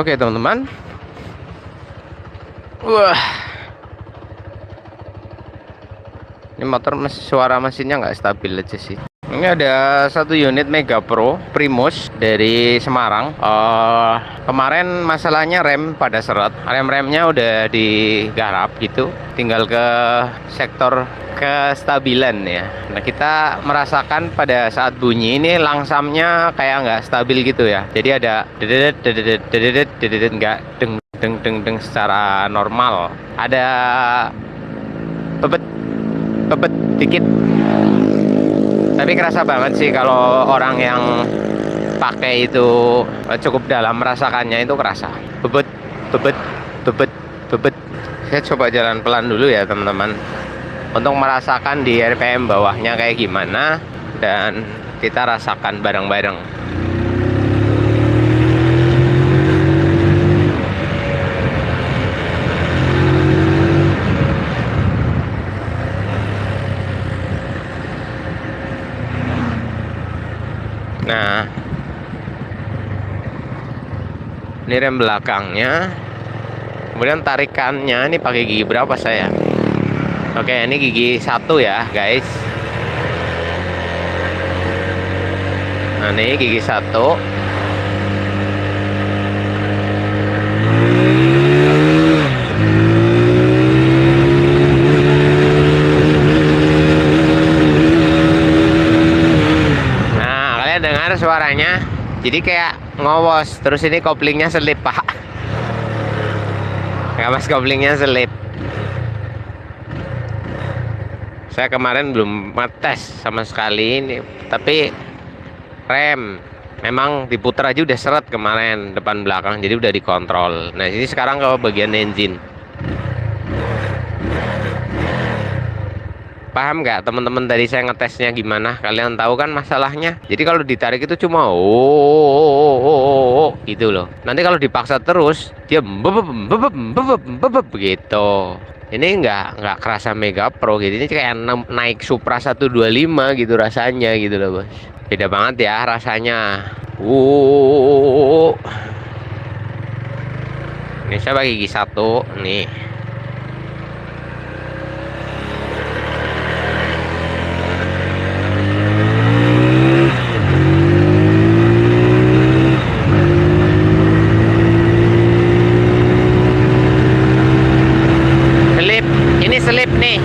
Oke teman-teman. Wah, ini motor suara mesinnya nggak stabil aja sih. Ini ada satu unit Mega Pro Primus dari Semarang. Kemarin masalahnya rem pada seret. Remnya udah digarap gitu. Tinggal ke sektor kestabilan ya. Nah, kita merasakan pada saat bunyi ini langsamnya kayak nggak stabil gitu ya. Jadi ada dedet dedet dedet dedet, nggak deng deng deng deng secara normal. Ada bebet bebet dikit. Tapi kerasa banget sih kalau orang yang pakai itu cukup dalam merasakannya, itu kerasa. Bebet bebet bebet bebet. Saya coba jalan pelan dulu ya teman-teman, untuk merasakan di RPM bawahnya kayak gimana, dan kita rasakan bareng-bareng. Nah, ini rem belakangnya. Kemudian tarikannya ini pakai gigi berapa saya? Oke, ini gigi 1 ya guys. Nah, ini gigi 1. Nah, kalian dengar suaranya? Jadi kayak ngowos. Terus ini koplingnya selip pak. Nggak mas, koplingnya selip. Saya kemarin belum ngetes sama sekali ini, tapi rem memang diputar aja udah seret kemarin depan belakang, jadi udah dikontrol. Nah, ini sekarang ke bagian engine. Paham nggak teman-teman tadi saya ngetesnya gimana? Kalian tahu kan masalahnya? Jadi kalau ditarik itu cuma gitu loh. Nanti kalau dipaksa terus dia begitu. Ini nggak kerasa Mega Pro gitu. Ini kayak naik Supra 125 gitu rasanya gitu loh bos. Beda banget ya rasanya. Ini saya pakai gigi 1 nih. Selip nih.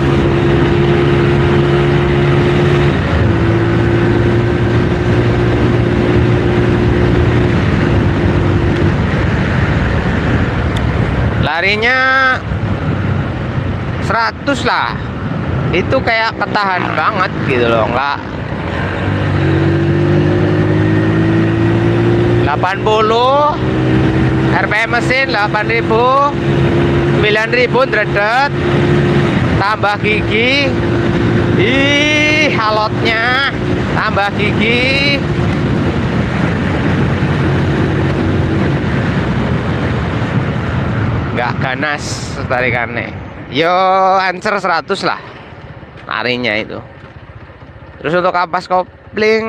Larinya 100 lah. Itu kayak ketahan banget gitu loh, enggak 80 RPM mesin 8000 9000 dredet, tambah gigi, halotnya tambah gigi. Nggak ganas tarikannya, yo ancer 100 lah larinya itu. Terus untuk kampas kopling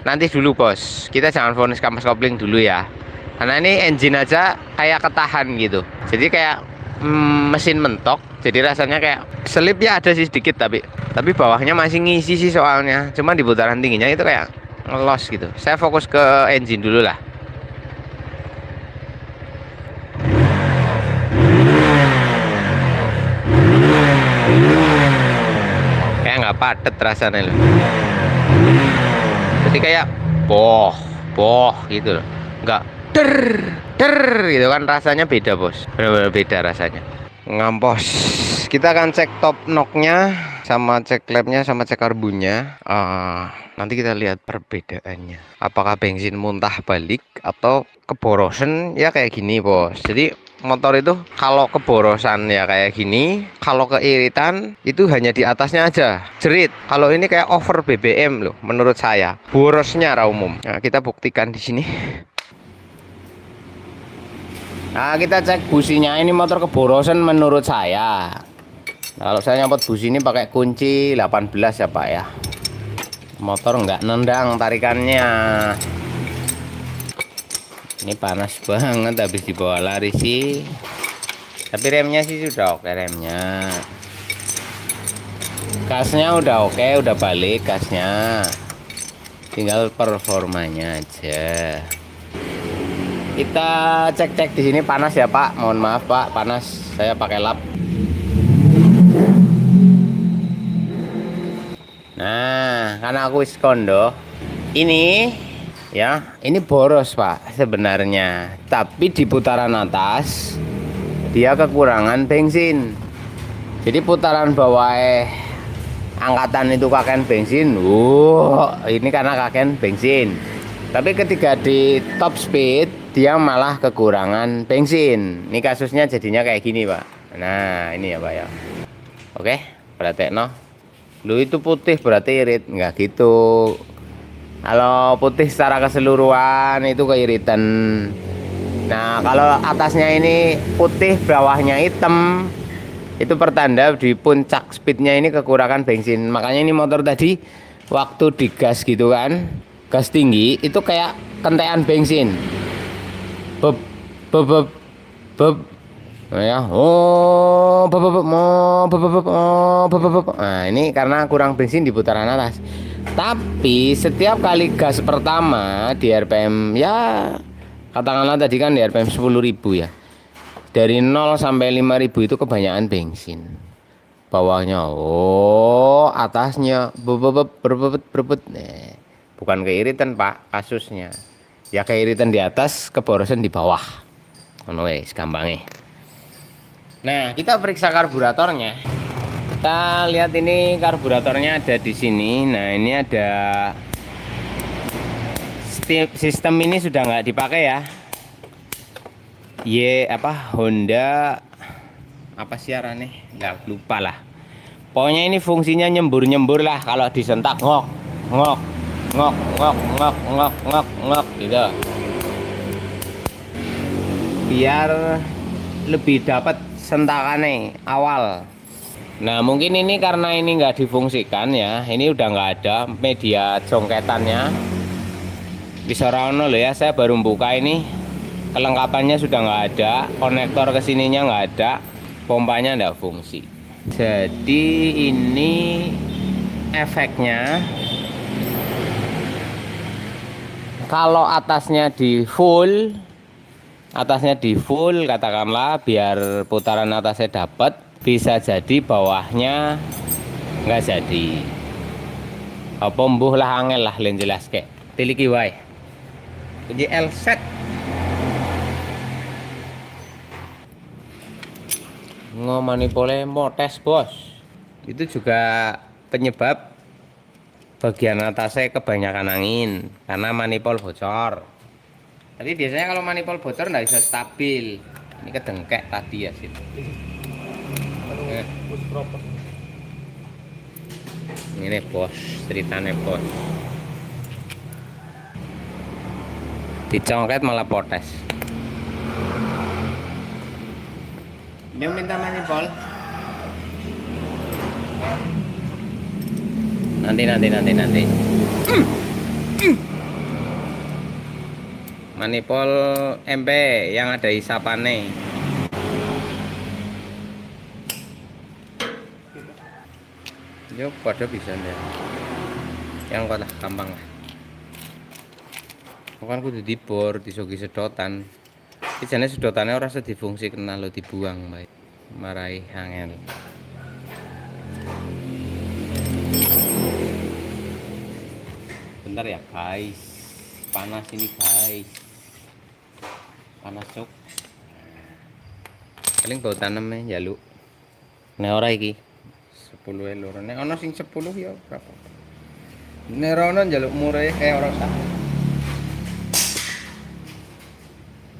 nanti dulu bos, kita jangan fokus kampas kopling dulu ya, karena ini engine aja kayak ketahan gitu, jadi kayak mesin mentok, jadi rasanya kayak selip ya, ada sih sedikit, tapi bawahnya masih ngisi sih soalnya, cuma di putaran tingginya itu kayak ngelos gitu. Saya fokus ke engine dulu lah. Kayak nggak padet rasanya loh, jadi kayak boh gitu loh, nggak der gitu kan, rasanya beda bos, benar-benar beda rasanya. Ngampos, kita akan cek top knocknya, sama cek labnya, sama cek karbunnya. Nanti kita lihat perbedaannya, apakah bensin muntah balik atau keborosan ya kayak gini bos. Jadi motor itu kalau keborosan ya kayak gini, kalau keiritan itu hanya di atasnya aja jerit. Kalau ini kayak over BBM loh menurut saya, borosnya umum. Nah, kita buktikan di sini. Nah, kita cek businya. Ini motor keborosan menurut saya. Kalau saya nyopot busi ini pakai kunci 18 ya pak ya. Motor nggak nendang tarikannya. Ini panas banget habis dibawa lari sih. Tapi remnya sih sudah oke remnya. Gasnya udah oke, udah balik gasnya. Tinggal performanya aja. Kita cek-cek di sini panas ya Pak. Mohon maaf Pak, panas. Saya pakai lap. Nah, karena aku wis kondo. Ini ya, ini boros Pak sebenarnya. Tapi di putaran atas dia kekurangan bensin. Jadi putaran bawah angkatan itu kakean bensin. Ini karena kakean bensin. Tapi ketika di top speed dia malah kekurangan bensin. Ini kasusnya jadinya kayak gini Pak. Nah ini ya Pak ya. Oke, berarti no. Lu itu putih berarti irit, nggak gitu. Kalau putih secara keseluruhan itu keiritan. Nah kalau atasnya ini putih bawahnya hitam, itu pertanda di puncak speednya ini kekurangan bensin. Makanya ini motor tadi waktu digas gitu kan, gas tinggi itu kayak kentekan bensin. Beb beb beb beb ya, nah ini karena kurang bensin di putaran atas. Tapi setiap kali gas pertama di RPM ya katakanlah tadi kan di RPM 10.000 ya, dari 0 sampai 5.000 itu kebanyakan bensin. Bawahnya atasnya berbebet. Nah, bukan keiritan Pak kasusnya. Ya keiritan di atas, keborosan di bawah. Ngono wis gampangnya. Nah, kita periksa karburatornya. Kita lihat ini karburatornya ada di sini. Nah, ini ada sistem ini sudah nggak dipakai ya. Honda apa siarannya? Nggak lupa lah. Pokoknya ini fungsinya nyembur lah kalau disentak ngok gitu. Biar lebih dapat sentakannya awal. Nah mungkin ini karena ini nggak difungsikan ya, ini udah nggak ada media jongketannya. Bisa rano loh ya, saya baru buka ini, kelengkapannya sudah nggak ada, konektor kesininya nggak ada, pompanya nggak fungsi. Jadi ini efeknya kalau atasnya di full katakanlah biar putaran atasnya dapat, bisa jadi bawahnya nggak jadi. Apa mbuh lah angel lah len jelas kek tiliki wae kunci L set ngomanipole motes bos. Itu juga penyebab bagian atasnya kebanyakan angin karena manipol bocor. Tapi biasanya kalau manipol bocor nggak bisa stabil. Ini kedengkek tadi ya sih. Ini bos, ceritanya bos. Dicongket malah potes. Dia minta manipol. Nanti. Manipol MP yang ada isapannya. Yo pada bisa nih. Yang kotak gampang lah. Bukan kudu dibor, disogi sedotan. Iki jane sedotane ora usah difungsi kenal lo dibuang bae. Marai angel. Bentar ya guys. Panas ini guys. Panas cok. Paling bau tanemnya jaluk. Nek ora iki 10 loro. Nek ana sing 10 ya berapa? Nek ora njaluk murah ora usah.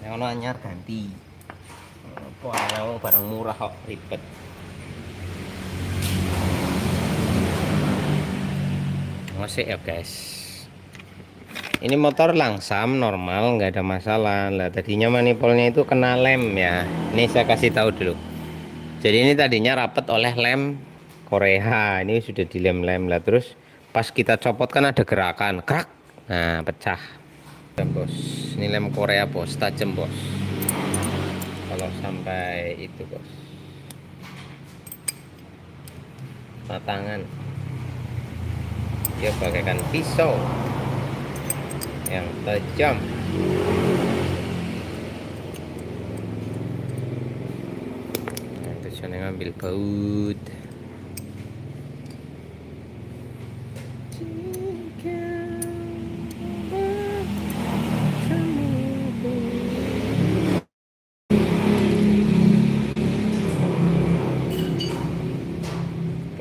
Nek ana anyar ganti. Apa barang murah kok ribet. Masih ya guys. Ini motor langsam normal nggak ada masalah lah. Tadinya manipolnya itu kena lem ya. Ini saya kasih tahu dulu. Jadi ini tadinya rapat oleh lem Korea. Ini sudah dilem-lem lah. Terus pas kita copot kan ada gerakan krak. Nah pecah. Dan bos, ini lem Korea bos, tajam bos. Kalau sampai itu bos, matangan, dia bagaikan pisau yang tajam. Nah, tujuannya ngambil baut.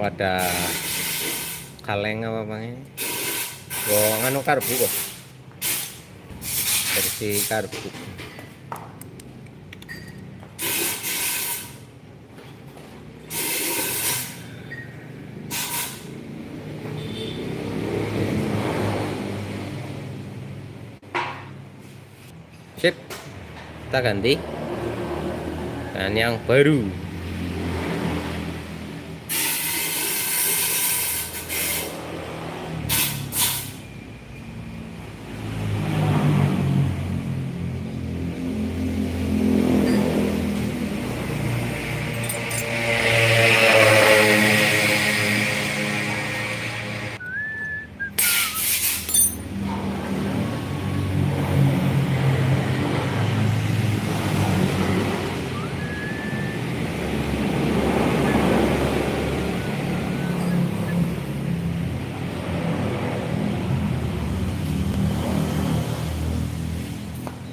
Pada kaleng apa bang ini? Nganu karbu kok, versi karbu. Sip, kita ganti dan yang baru.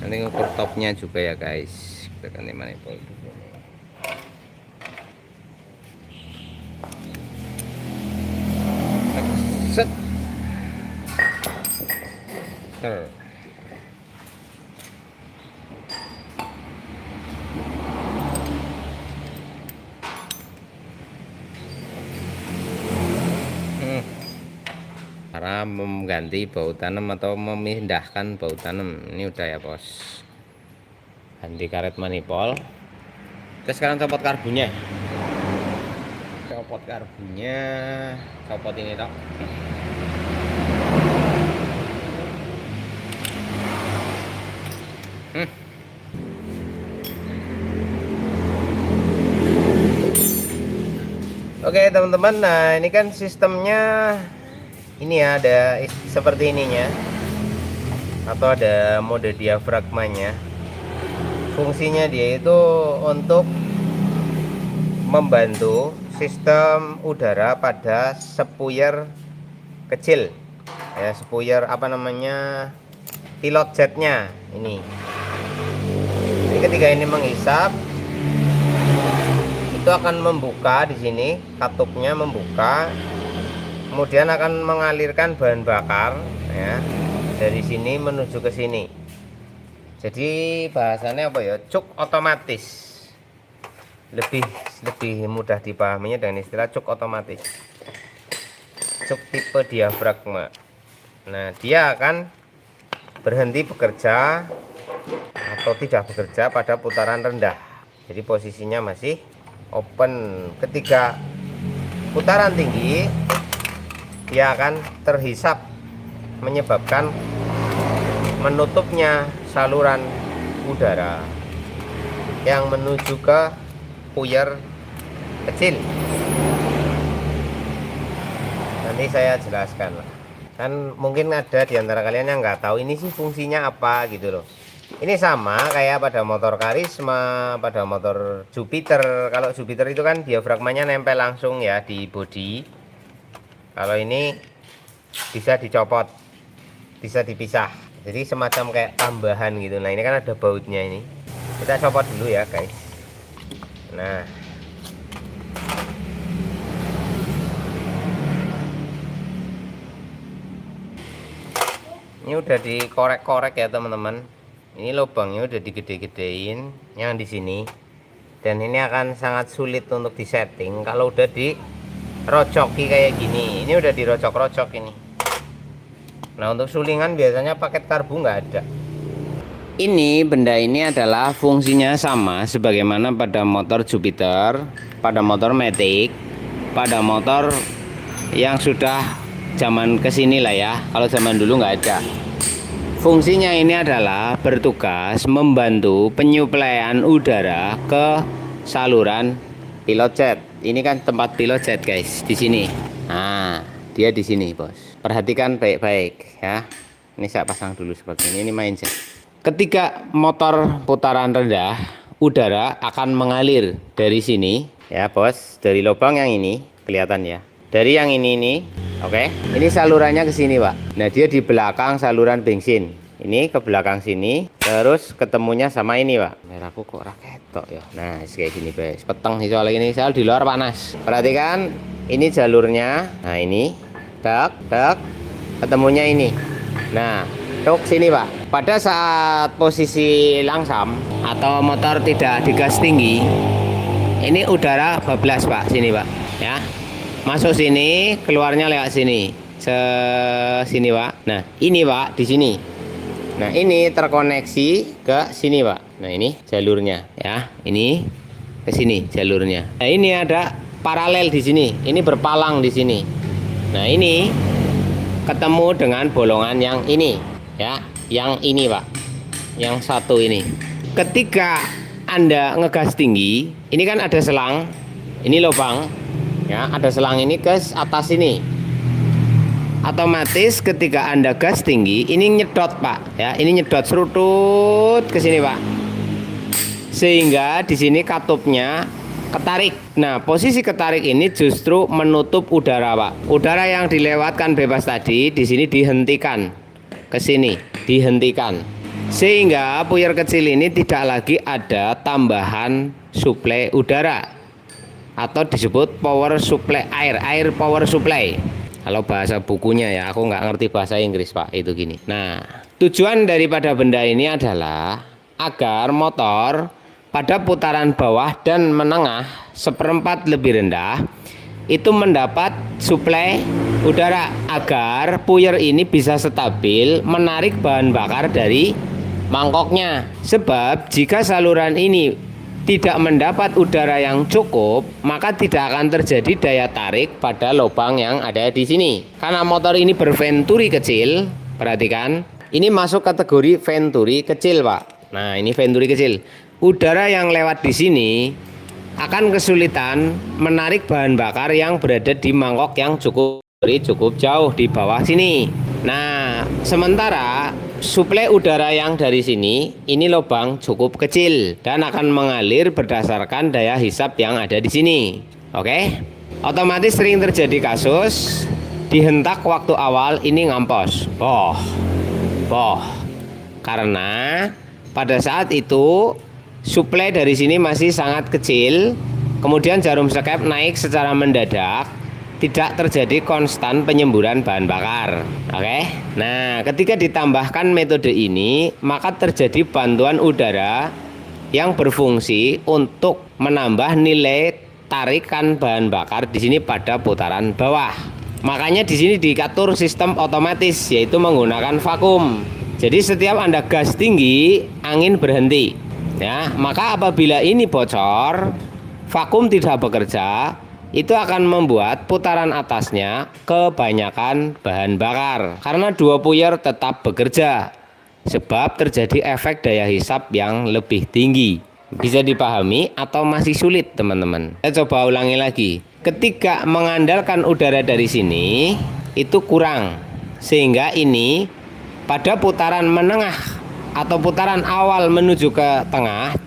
Nanti ngukur topnya juga ya guys, kita ganti manifold dulu. Set. Cara mengganti baut tanam atau memindahkan baut tanam ini udah ya bos. Ganti karet manifold. Kita sekarang copot karbunya. Copot karbunya, copot ini dok. Oke teman-teman, nah ini kan sistemnya ini ya, ada seperti ininya atau ada mode diafragmanya. Fungsinya dia itu untuk membantu sistem udara pada spuyer kecil ya, spuyer apa namanya, pilot jetnya ini. Jadi ketika ini menghisap itu akan membuka di sini, katupnya membuka, kemudian akan mengalirkan bahan bakar ya dari sini menuju ke sini. Jadi bahasannya apa ya, cuk otomatis, lebih mudah dipahaminya dengan istilah cuk otomatis, cuk tipe diafragma. Nah dia akan berhenti bekerja atau tidak bekerja pada putaran rendah, jadi posisinya masih open. Ketika putaran tinggi dia akan terhisap, menyebabkan menutupnya saluran udara yang menuju ke puyer kecil. Nanti saya jelaskan, kan mungkin ada di antara kalian yang nggak tahu ini sih fungsinya apa gitu loh. Ini sama kayak pada motor Karisma, pada motor Jupiter. Kalau Jupiter itu kan diafragmanya nempel langsung ya di bodi. Kalau ini bisa dicopot, bisa dipisah, jadi semacam kayak tambahan gitu. Nah ini kan ada bautnya ini, kita copot dulu ya guys. Nah ini udah dikorek-korek ya teman-teman. Ini lubangnya udah digede-gedein yang di sini, dan ini akan sangat sulit untuk disetting kalau udah dirocoki kayak gini. Ini udah dirocok-rocok ini. Nah untuk sulingan biasanya paket karbu nggak ada. Ini benda ini adalah fungsinya sama sebagaimana pada motor Jupiter, pada motor Matic, pada motor yang sudah zaman kesini lah ya. Kalau zaman dulu nggak ada. Fungsinya ini adalah bertugas membantu penyuplaian udara ke saluran pilot jet. Ini kan tempat pilot jet guys, di sini. Nah, dia di sini bos. Perhatikan baik-baik ya. Ini saya pasang dulu seperti ini main jet. Ketika motor putaran rendah, udara akan mengalir dari sini ya bos, dari lubang yang ini kelihatan ya. Dari yang ini oke. Ini salurannya ke sini pak. Nah dia di belakang saluran bensin. Ini ke belakang sini, terus ketemunya sama ini pak. Merahku kok raketok ya. Nah kayak gini guys. Peteng soal ini soal di luar panas. Perhatikan, ini jalurnya. Nah ini, tak, ketemunya ini. Nah, tuk sini pak. Pada saat posisi langsam atau motor tidak digas tinggi, ini udara bablas pak, sini pak, ya. Masuk sini, keluarnya lewat sini, sini pak. Nah, ini pak di sini. Nah, ini terkoneksi ke sini pak. Nah, ini jalurnya, ya. Ini ke sini jalurnya. Nah, ini ada paralel di sini. Ini berpalang di sini. Nah, ini ketemu dengan bolongan yang ini, ya. Yang ini pak, yang satu ini. Ketika Anda ngegas tinggi, ini kan ada selang, ini lubang ya, ada selang ini ke atas ini. Otomatis ketika Anda gas tinggi, ini nyedot pak ya, ini nyedot serutut ke sini pak, sehingga di sini katupnya ketarik. Nah posisi ketarik ini justru menutup udara pak. Udara yang dilewatkan bebas tadi di sini dihentikan ke sini, dihentikan, sehingga puyer kecil ini tidak lagi ada tambahan suplai udara atau disebut power supply air power supply kalau bahasa bukunya ya. Aku nggak ngerti bahasa Inggris pak, itu gini. Nah tujuan daripada benda ini adalah agar motor pada putaran bawah dan menengah seperempat lebih rendah itu mendapat suplai udara agar puyer ini bisa stabil menarik bahan bakar dari mangkoknya. Sebab jika saluran ini tidak mendapat udara yang cukup, maka tidak akan terjadi daya tarik pada lubang yang ada di sini. Karena motor ini berventuri kecil, perhatikan, ini masuk kategori venturi kecil pak. Nah ini venturi kecil. Udara yang lewat di sini akan kesulitan menarik bahan bakar yang berada di mangkok yang cukup jauh di bawah sini. Nah, sementara suplai udara yang dari sini, ini lubang cukup kecil dan akan mengalir berdasarkan daya hisap yang ada di sini. Oke? Otomatis sering terjadi kasus dihentak waktu awal ini ngampos. Boh. Karena pada saat itu suplai dari sini masih sangat kecil, kemudian jarum sekep naik secara mendadak, tidak terjadi konstan penyemburan bahan bakar. Oke. Nah, ketika ditambahkan metode ini, maka terjadi bantuan udara yang berfungsi untuk menambah nilai tarikan bahan bakar di sini pada putaran bawah. Makanya di sini diatur sistem otomatis, yaitu menggunakan vakum. Jadi setiap Anda gas tinggi, angin berhenti. Ya, maka apabila ini bocor, vakum tidak bekerja, itu akan membuat putaran atasnya kebanyakan bahan bakar. Karena dua puyer tetap bekerja, sebab terjadi efek daya hisap yang lebih tinggi. Bisa dipahami atau masih sulit teman-teman? Saya coba ulangi lagi. Ketika mengandalkan udara dari sini, itu kurang. Sehingga ini pada putaran menengah atau putaran awal menuju ke tengah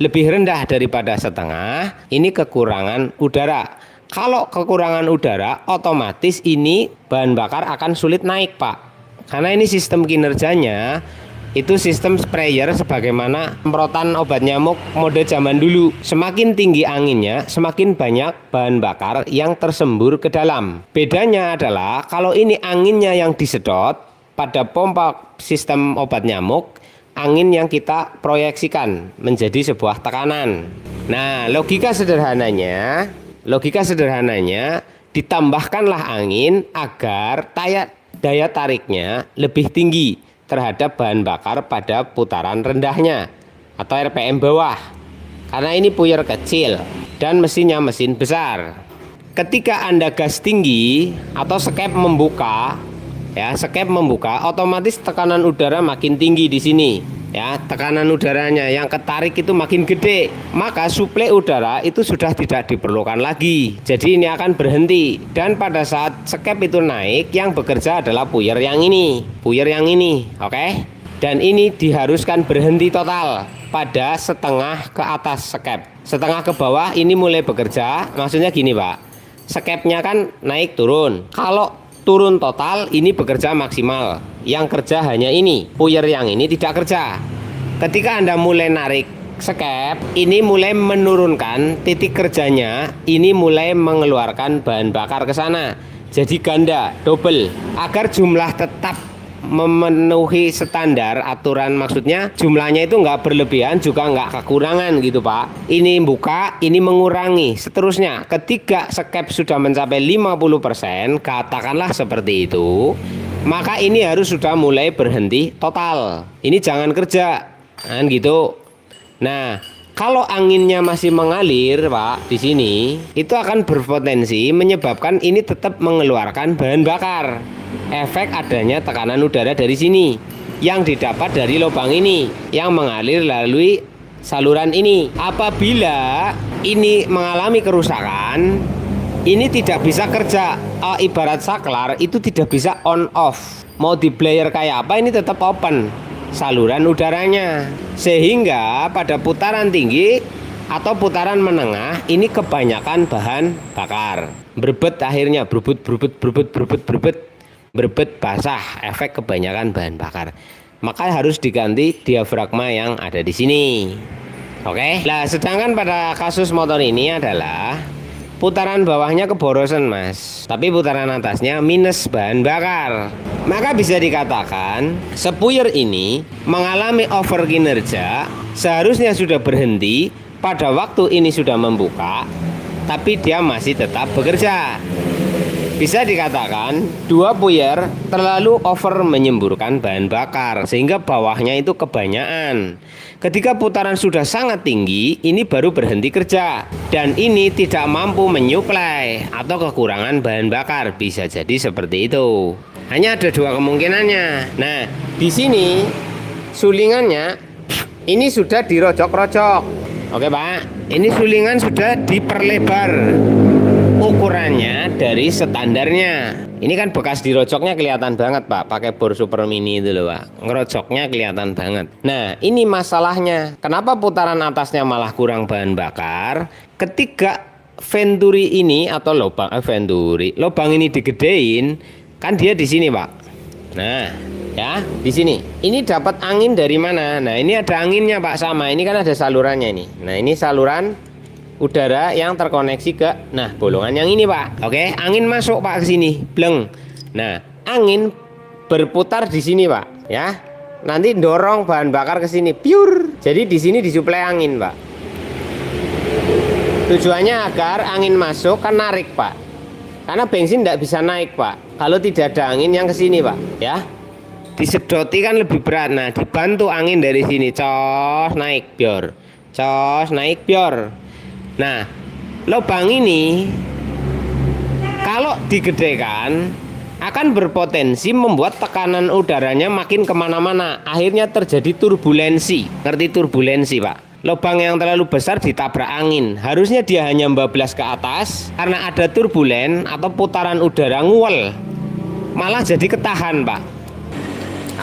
lebih rendah daripada setengah, ini kekurangan udara. Kalau kekurangan udara, otomatis ini bahan bakar akan sulit naik pak. Karena ini sistem kinerjanya itu sistem sprayer sebagaimana semprotan obat nyamuk mode zaman dulu. Semakin tinggi anginnya, semakin banyak bahan bakar yang tersembur ke dalam. Bedanya adalah kalau ini anginnya yang disedot, pada pompa sistem obat nyamuk, angin yang kita proyeksikan menjadi sebuah tekanan. Nah, logika sederhananya ditambahkanlah angin agar daya tariknya lebih tinggi terhadap bahan bakar pada putaran rendahnya atau RPM bawah. Karena ini puyer kecil dan mesinnya mesin besar. Ketika Anda gas tinggi atau skep membuka, ya, skep membuka, otomatis tekanan udara makin tinggi di sini. Ya, tekanan udaranya yang ketarik itu makin gede, maka suplai udara itu sudah tidak diperlukan lagi. Jadi ini akan berhenti, dan pada saat skep itu naik, yang bekerja adalah puyer yang ini, oke? Dan ini diharuskan berhenti total pada setengah ke atas skep. Setengah ke bawah ini mulai bekerja, maksudnya gini Pak, skepnya kan naik turun. Kalau turun total ini bekerja maksimal, yang kerja hanya ini, puyer yang ini tidak kerja. Ketika Anda mulai narik skep, ini mulai menurunkan titik kerjanya, ini mulai mengeluarkan bahan bakar ke sana. Jadi ganda, double, agar jumlah tetap memenuhi standar aturan, maksudnya jumlahnya itu nggak berlebihan juga nggak kekurangan gitu Pak. Ini buka, ini mengurangi, seterusnya. Ketika skep sudah mencapai 50%, katakanlah seperti itu, maka ini harus sudah mulai berhenti total. Ini jangan kerja, kan gitu. Nah, kalau anginnya masih mengalir Pak di sini, itu akan berpotensi menyebabkan ini tetap mengeluarkan bahan bakar. Efek adanya tekanan udara dari sini yang didapat dari lubang ini yang mengalir melalui saluran ini. Apabila ini mengalami kerusakan, ini tidak bisa kerja. Ibarat saklar itu tidak bisa on off. Mau di blayer kayak apa, ini tetap open saluran udaranya, sehingga pada putaran tinggi atau putaran menengah ini kebanyakan bahan bakar. Berbet akhirnya, berbet basah, efek kebanyakan bahan bakar. Maka harus diganti diafragma yang ada di sini. Oke. Nah, sedangkan pada kasus motor ini adalah putaran bawahnya keborosan Mas, tapi putaran atasnya minus bahan bakar. Maka bisa dikatakan sepuyer ini mengalami over kinerja, seharusnya sudah berhenti pada waktu ini sudah membuka, tapi dia masih tetap bekerja. Bisa dikatakan dua puyer terlalu over menyemburkan bahan bakar sehingga bawahnya itu kebanyakan. Ketika putaran sudah sangat tinggi, ini baru berhenti kerja, dan ini tidak mampu menyuplai atau kekurangan bahan bakar. Bisa jadi seperti itu. Hanya ada dua kemungkinannya. Nah, di sini sulingannya ini sudah dirojok-rojok. Oke Pak, ini sulingan sudah diperlebar ukurannya dari standarnya. Ini kan bekas dirojoknya kelihatan banget Pak, pakai bor super mini itu loh Pak, ngerojoknya kelihatan banget. Nah, ini masalahnya, kenapa putaran atasnya malah kurang bahan bakar? Ketika venturi ini atau lubang ini digedein, kan dia di sini Pak. Nah, ya di sini. Ini dapat angin dari mana? Nah, ini ada anginnya Pak, sama. Ini kan ada salurannya ini. Nah, ini saluran udara yang terkoneksi ke bolongan yang ini Pak. Oke, angin masuk Pak ke sini, bleng. Nah, angin berputar di sini Pak, ya. Nanti dorong bahan bakar ke sini, pure. Jadi di sini disuplai angin Pak. Tujuannya agar angin masuk kan narik Pak. Karena bensin tidak bisa naik Pak kalau tidak ada angin yang ke sini Pak, ya. Disedoti kan lebih berat. Nah, dibantu angin dari sini, cos naik bior. Cos naik bior. Nah, lubang ini kalau digedekan akan berpotensi membuat tekanan udaranya makin kemana-mana. Akhirnya terjadi turbulensi. Ngerti turbulensi Pak? Lubang yang terlalu besar ditabrak angin. Harusnya dia hanya bablas ke atas, karena ada turbulen atau putaran udara nguel, malah jadi ketahan Pak.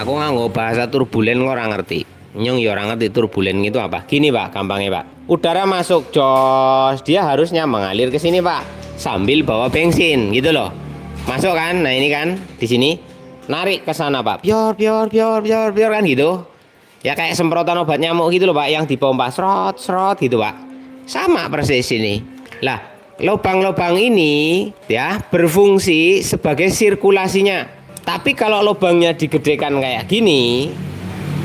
Aku nganggo bahasa turbulen orang ngerti. Nyong ya orang ngerti turbulen itu apa. Gini Pak, gampangnya Pak. Udara masuk jos, dia harusnya mengalir ke sini Pak, sambil bawa bensin gitu loh. Masuk kan? Nah, ini kan di sini narik ke sana Pak. Bior kan gitu. Ya kayak semprotan obat nyamuk gitu loh Pak, yang dipompa serot gitu Pak. Sama persis ini. Lah, lubang-lubang ini ya berfungsi sebagai sirkulasinya. Tapi kalau lubangnya digedekan kayak gini,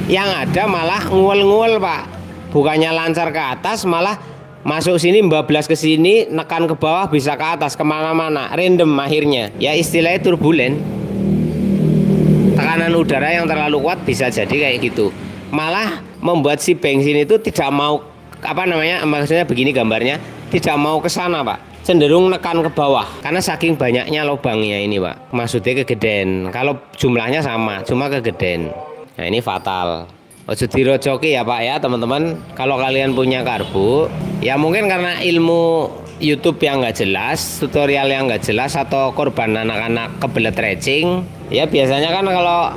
yang ada malah nguel-nguel Pak. Bukannya lancar ke atas, malah masuk sini bablas ke sini, nekan ke bawah, bisa ke atas, kemana-mana, random akhirnya. Ya istilahnya turbulen. Tekanan udara yang terlalu kuat bisa jadi kayak gitu. Malah membuat si bensin itu tidak mau, maksudnya begini gambarnya, tidak mau ke sana Pak. cenderung nekan ke bawah karena saking banyaknya lubangnya ini Pak. Maksudnya kegeden. Kalau jumlahnya sama, cuma kegeden. Nah ini fatal. Ojo dirojoki ya Pak ya teman-teman. Kalau kalian punya karbu, ya mungkin karena ilmu YouTube yang nggak jelas, tutorial yang nggak jelas, atau korban anak-anak kebelet racing. Ya biasanya kan kalau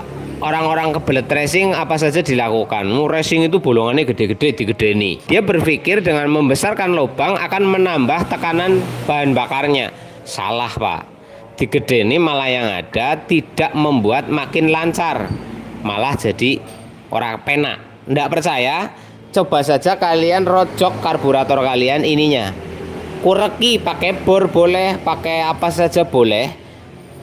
orang-orang kebelet racing apa saja dilakukan. Racing itu bolongannya gede-gede, digedeni. Dia berpikir dengan membesarkan lubang akan menambah tekanan bahan bakarnya. Salah Pak. Digedeni malah yang ada tidak membuat makin lancar, malah jadi orang penak. Nggak percaya? Coba saja kalian rojok karburator kalian ininya. Kureki pakai bor boleh, pakai apa saja boleh.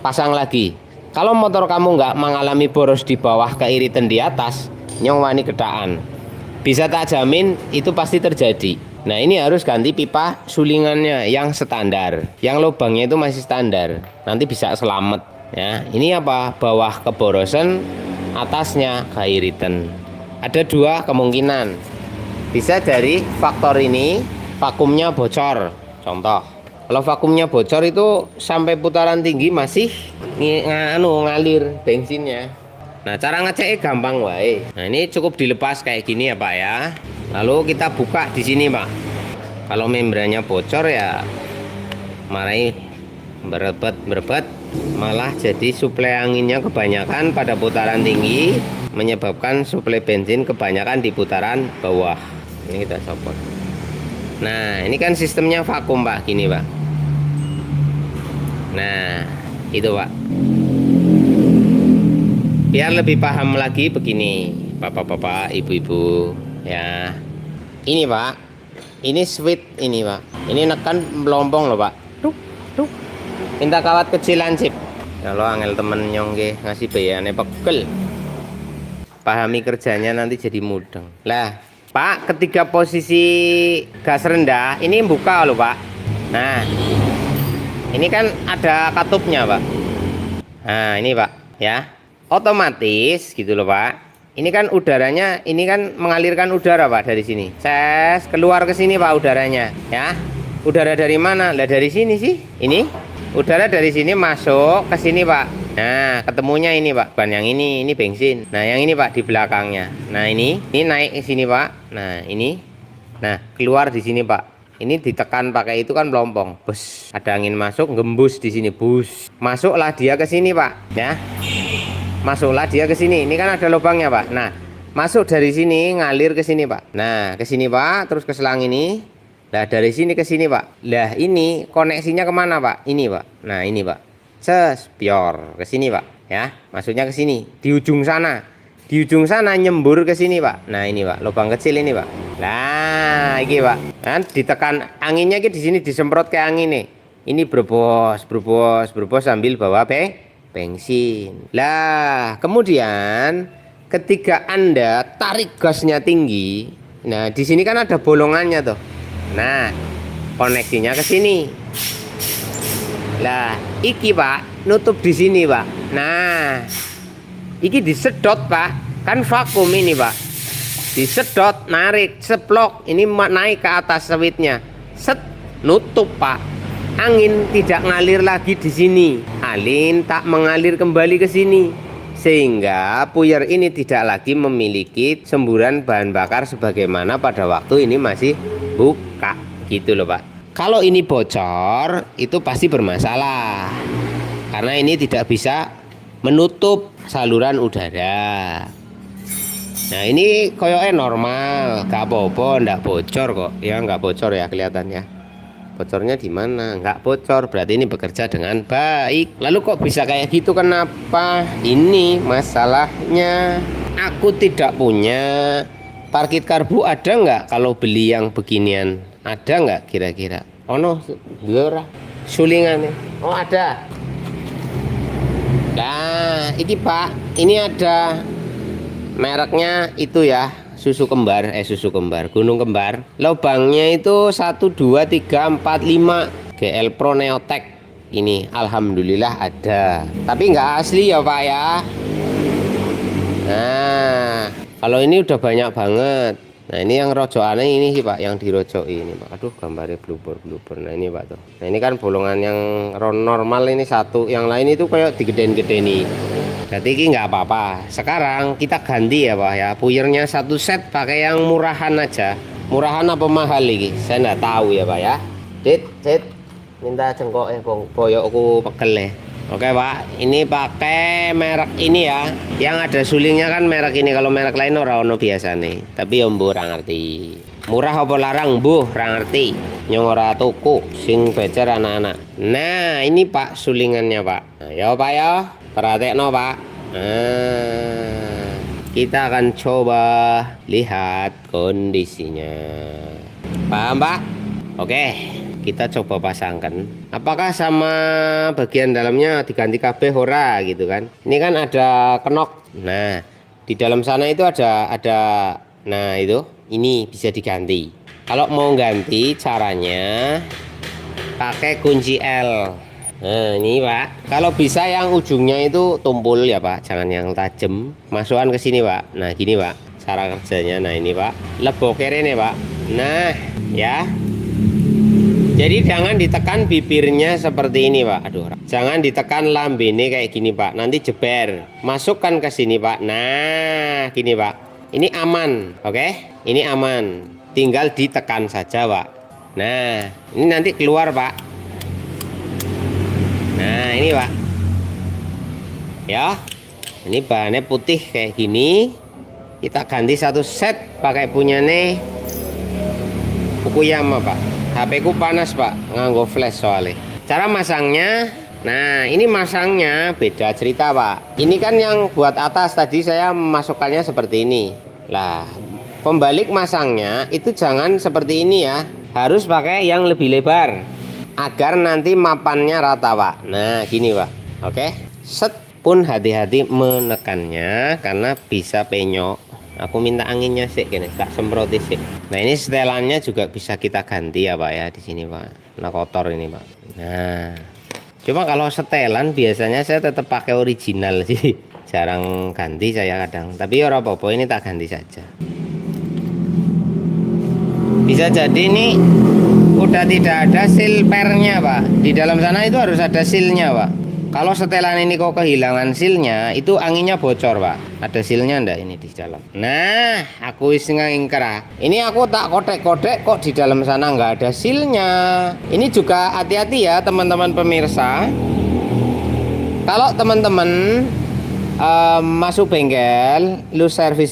Pasang lagi. Kalau motor kamu nggak mengalami boros di bawah, keiritan di atas, nyongwani gedaan, bisa tak jamin itu pasti terjadi. Nah ini harus ganti pipa sulingannya yang standar, yang lubangnya itu masih standar, nanti bisa selamat ya. Ini apa? Bawah keborosan, atasnya keiritan. Ada dua kemungkinan, bisa dari faktor ini vakumnya bocor. Contoh, kalau vakumnya bocor itu sampai putaran tinggi masih ngalir bensinnya. Nah cara ngeceknya gampang wae. Nah ini cukup dilepas kayak gini ya Pak ya. Lalu kita buka di sini Pak. Kalau membrannya bocor ya marai berebet malah jadi suplai anginnya kebanyakan pada putaran tinggi, menyebabkan suplai bensin kebanyakan di putaran bawah. Ini kita copot. Nah ini kan sistemnya vakum Pak, gini Pak. Nah itu Pak. Biar lebih paham lagi begini bapak-bapak, ibu-ibu ya. Ini Pak, ini switch ini Pak. Ini nekan melompong loh Pak. Tuh. Minta kawat kecil lancip. Kalau angel temen nyongge ngasih bayarnya pegel. Pahami kerjanya nanti jadi mudeng. Lah Pak, ketika posisi gas rendah ini buka loh Pak. Nah ini kan ada katupnya Pak. Nah ini Pak ya, otomatis gitu loh Pak. Ini kan udaranya, ini kan mengalirkan udara Pak dari sini. Ses keluar ke sini Pak udaranya ya. Udara dari mana? Lah dari sini sih. Ini udara dari sini masuk ke sini Pak. Nah ketemunya ini Pak, bukan yang ini bensin. Nah yang ini Pak di belakangnya. Nah ini naik ke sini Pak. Nah ini, nah keluar di sini Pak. Ini ditekan pakai itu kan melompong, bus. Ada angin masuk, gembus di sini, bus. Masuklah dia ke sini Pak, ya. Masuklah dia ke sini. Ini kan ada lubangnya Pak. Nah, masuk dari sini ngalir ke sini Pak. Nah, ke sini Pak, terus ke selang ini. Nah, dari sini ke sini Pak. Lah ini koneksinya kemana Pak? Ini Pak. Nah ini Pak. Pior ke sini Pak, ya. Masuknya ke sini. Di ujung sana. Di ujung sana nyembur ke sini Pak. Nah ini Pak, lubang kecil ini Pak. Nah ini Pak, kan ditekan anginnya di sini, disemprot ke angin nih. Ini berbos sambil bawa bensin. Lah kemudian ketika Anda tarik gasnya tinggi, nah di sini kan ada bolongannya tuh. Nah koneksinya ke sini. Lah iki Pak nutup di sini Pak. Nah iki disedot Pak, kan vakum ini Pak. Disedot, narik, seplok, ini naik ke atas sewitnya. Set, nutup Pak. Angin tidak ngalir lagi di sini. Angin tak mengalir kembali ke sini. Sehingga puyer ini tidak lagi memiliki semburan bahan bakar sebagaimana pada waktu ini masih buka. Gitu loh Pak. Kalau ini bocor, itu pasti bermasalah. Karena ini tidak bisa menutup saluran udara. Nah ini koyoknya normal, gak apa-apa, ndak bocor kok. Ya nggak bocor ya kelihatannya. Bocornya di mana? Nggak bocor, berarti ini bekerja dengan baik. Lalu kok bisa kayak gitu? Kenapa? Ini masalahnya. Aku tidak punya. Parkit karbu ada nggak kalau beli yang beginian? Ada nggak kira-kira? Oh no, biar sulingannya. Oh ada. Nah, ini Pak, ini ada mereknya itu ya, susu kembar, gunung kembar. Lubangnya itu 1, 2, 3, 4, 5 GL Pro Neotech. Ini alhamdulillah ada. Tapi nggak asli ya Pak ya. Nah, kalau ini udah banyak banget. Nah ini yang rojokannya ini sih Pak, yang dirojoi ini Pak. Aduh gambarnya blubber. Nah ini Pak tuh. Nah ini kan bolongan yang normal ini satu, yang lain itu kayak digedein nih. Jadi ini nggak apa-apa. Sekarang kita ganti ya Pak ya. Puyernya satu set pakai yang murahan aja. Murahan apa mahal ini? Saya nggak tahu ya Pak ya. Dit, minta cengkok boyokku pegel ya. Oke Pak, ini pakai merek ini ya. Yang ada sulingnya kan merek ini. Kalau merek lain ora ono biasa nih. Tapi ya mbuh ora ngerti. Murah apa larang mbuh ora ngerti. Nyong ora tuku sing becer anak-anak. Nah, ini Pak sulingannya Pak. Nah, ya Pak ya. Perhatekno Pak. Nah, kita akan coba lihat kondisinya. Paham Pak? Oke. Kita coba pasangkan. Apakah sama bagian dalamnya diganti kabeh ora gitu kan? Ini kan ada kenok. Nah, di dalam sana itu ada nah itu ini bisa diganti. Kalau mau ganti caranya pakai kunci L. Nah, ini Pak. Kalau bisa yang ujungnya itu tumpul ya Pak, jangan yang tajam. Masukkan ke sini Pak. Nah, gini Pak. Cara kerjanya. Nah, ini Pak. Lebok kene Pak. Nah, ya. Jadi jangan ditekan bibirnya seperti ini Pak. Aduh, jangan ditekan lambene kayak gini Pak. Nanti jeber. Masukkan ke sini Pak. Nah, gini Pak. Ini aman, oke? Ini aman. Tinggal ditekan saja Pak. Nah, ini nanti keluar Pak. Nah, ini Pak. Ya. Ini bahannya putih kayak gini. Kita ganti satu set pakai punyane Fukuyama Pak. HP ku panas Pak, nganggo flash soalnya. Cara masangnya, nah ini masangnya beda cerita Pak. Ini kan yang buat atas tadi saya memasukkannya seperti ini. Lah, pembalik masangnya itu jangan seperti ini ya. Harus pakai yang lebih lebar agar nanti mapannya rata Pak. Nah gini Pak, oke. Set pun hati-hati menekannya karena bisa penyok. Aku minta anginnya sih, gini, tak semproti sih. Nah ini setelannya juga bisa kita ganti ya Pak ya di sini Pak. Nah kotor ini Pak. Nah, cuma kalau setelan biasanya saya tetap pakai original sih. Jarang ganti saya kadang. Tapi ya apa-apa ini tak ganti saja. Bisa jadi ini udah tidak ada seal pernya Pak. Di dalam sana itu harus ada sealnya Pak. Kalau setelan ini kok kehilangan sealnya, itu anginnya bocor Pak. Ada sealnya ndak ini di dalam? Nah, aku wis ngingkra. Ini aku tak kodek-kodek kok di dalam sana nggak ada sealnya. Ini juga hati-hati ya teman-teman pemirsa. Kalau teman-teman masuk bengkel, lu servis,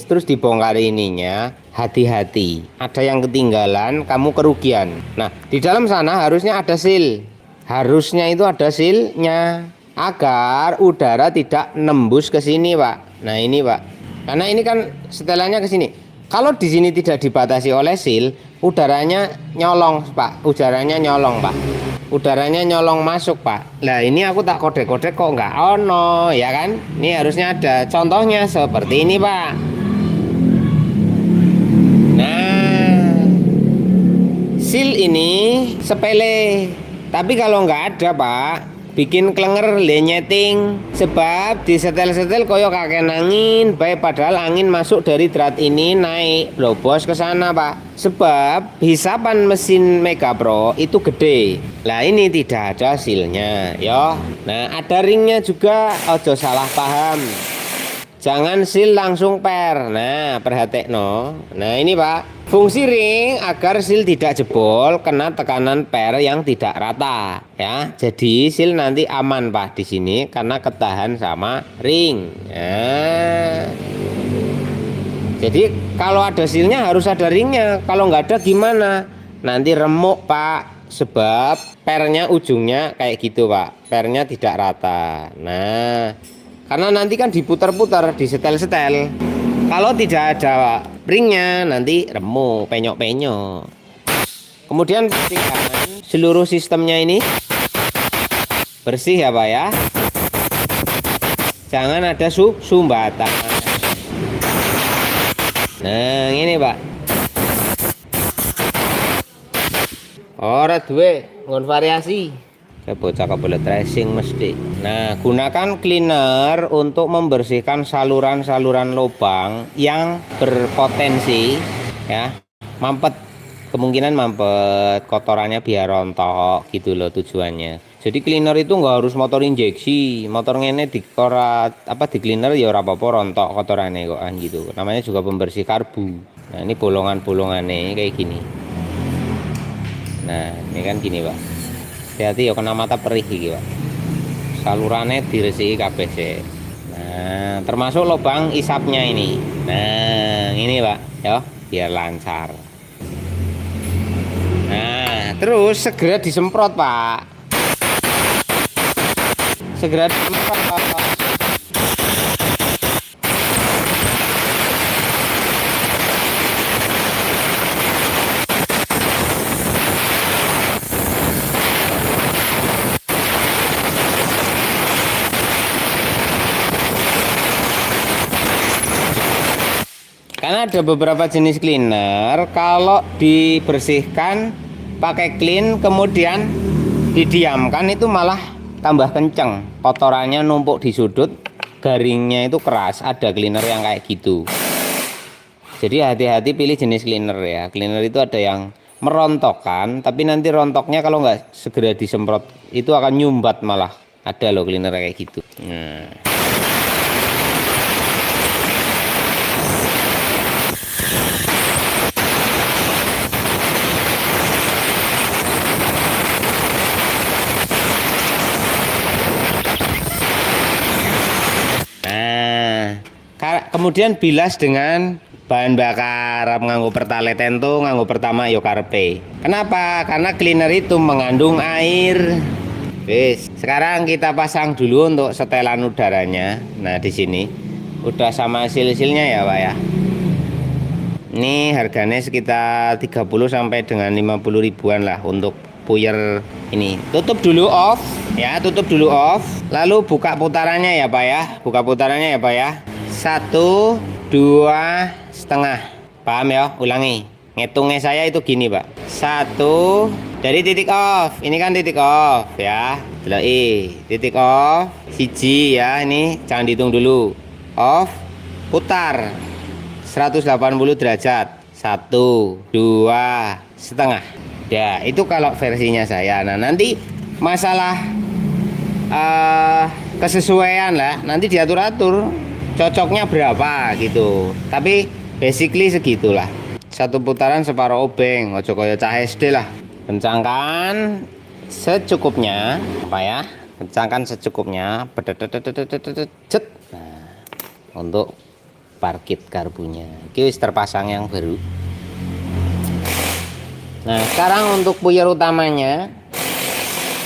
terus dibongkar ininya, hati-hati. Ada yang ketinggalan, kamu kerugian. Nah, di dalam sana harusnya ada seal. Harusnya itu ada sealnya agar udara tidak nembus ke sini Pak. Nah ini Pak, karena ini kan setelannya ke sini. Kalau di sini tidak dibatasi oleh seal, udaranya nyolong Pak. Udaranya nyolong Pak. Udaranya nyolong masuk Pak. Nah ini aku tak kode-kode kok nggak ono ya kan? Ini harusnya ada. Contohnya seperti ini Pak. Nah, seal ini sepele. Tapi kalau nggak ada Pak, bikin klenger lenyeting. Sebab di setel-setel koyo kakek angin, baik padahal angin masuk dari drat ini naik blobos ke sana Pak. Sebab hisapan mesin Mega Pro itu gede. Lah ini tidak ada sealnya, yo. Nah ada ringnya juga, ojo salah paham. Jangan seal langsung per. Nah perhatekno. Nah ini Pak, fungsi ring agar seal tidak jebol kena tekanan per yang tidak rata ya. Jadi seal nanti aman Pak di sini karena ketahan sama ring. Nah, jadi kalau ada sealnya harus ada ringnya. Kalau nggak ada gimana? Nanti remuk Pak. Sebab pernya ujungnya kayak gitu Pak. Pernya tidak rata. Nah, karena nanti kan diputar-putar, disetel-setel. Kalau tidak ada ringnya nanti remuk, penyok-penyok. Kemudian pastikan seluruh sistemnya ini bersih ya Pak ya. Jangan ada sumbatan. Nah ini Pak. Ora duwe ngon variasi. Kayak bocah kebelet racing mesti. Nah, gunakan cleaner untuk membersihkan saluran-saluran lubang yang berpotensi ya mampet. Kemungkinan mampet, kotorannya biar rontok gitu loh tujuannya. Jadi cleaner itu nggak harus motor injeksi, motor ngene di di cleaner ya ora apa-apa rontok kotorannya kok gitu. Namanya juga pembersih karbu. Nah, ini bolongan-bolongannya kayak gini. Nah, ini kan gini, Pak. Hati-hati ya kena mata perih iki, Pak. Salurannya diresiki kabeh sih. Nah, termasuk lubang isapnya ini. Nah, ini, Pak, ya, biar lancar. Nah, terus segera disemprot, Pak. Segera disemprot, Pak. Karena ada beberapa jenis cleaner, kalau dibersihkan pakai clean kemudian didiamkan itu malah tambah kenceng, kotorannya numpuk di sudut, garingnya itu keras. Ada cleaner yang kayak gitu. Jadi hati-hati pilih jenis cleaner ya. Cleaner itu ada yang merontokkan, tapi nanti rontoknya kalau nggak segera disemprot itu akan nyumbat malah. Ada loh cleaner kayak gitu. Kemudian bilas dengan bahan bakar, nganggo pertalite tentu, nganggo pertama yo karepe. Kenapa? Karena cleaner itu mengandung air. Wis, sekarang kita pasang dulu untuk setelan udaranya. Nah, di sini udah sama sil-silnya ya, Pak ya. Ini harganya sekitar 30 sampai dengan 50 ribuan lah untuk puyer ini. Tutup dulu off ya, tutup dulu off. Lalu buka putarannya ya, Pak ya. Buka putarannya ya, Pak ya. 1, 2, setengah. Paham ya? Ulangi. Ngitungnya saya itu gini, Pak. 1 dari titik off. Ini kan titik off ya. Titik off. Siji ya, ini jangan dihitung dulu. Off, putar 180 derajat. 1, 2, setengah. Ya, itu kalau versinya saya. Nah, nanti masalah kesesuaian lah, nanti diatur-atur cocoknya berapa gitu. Tapi basically segitulah. Satu putaran separuh obeng, ojo kaya cah SD lah. Kencangkan secukupnya, apa ya? Kencangkan secukupnya. Cet. Nah, untuk parkit karbunya. Ini wis terpasang yang baru. Nah, sekarang untuk puyer utamanya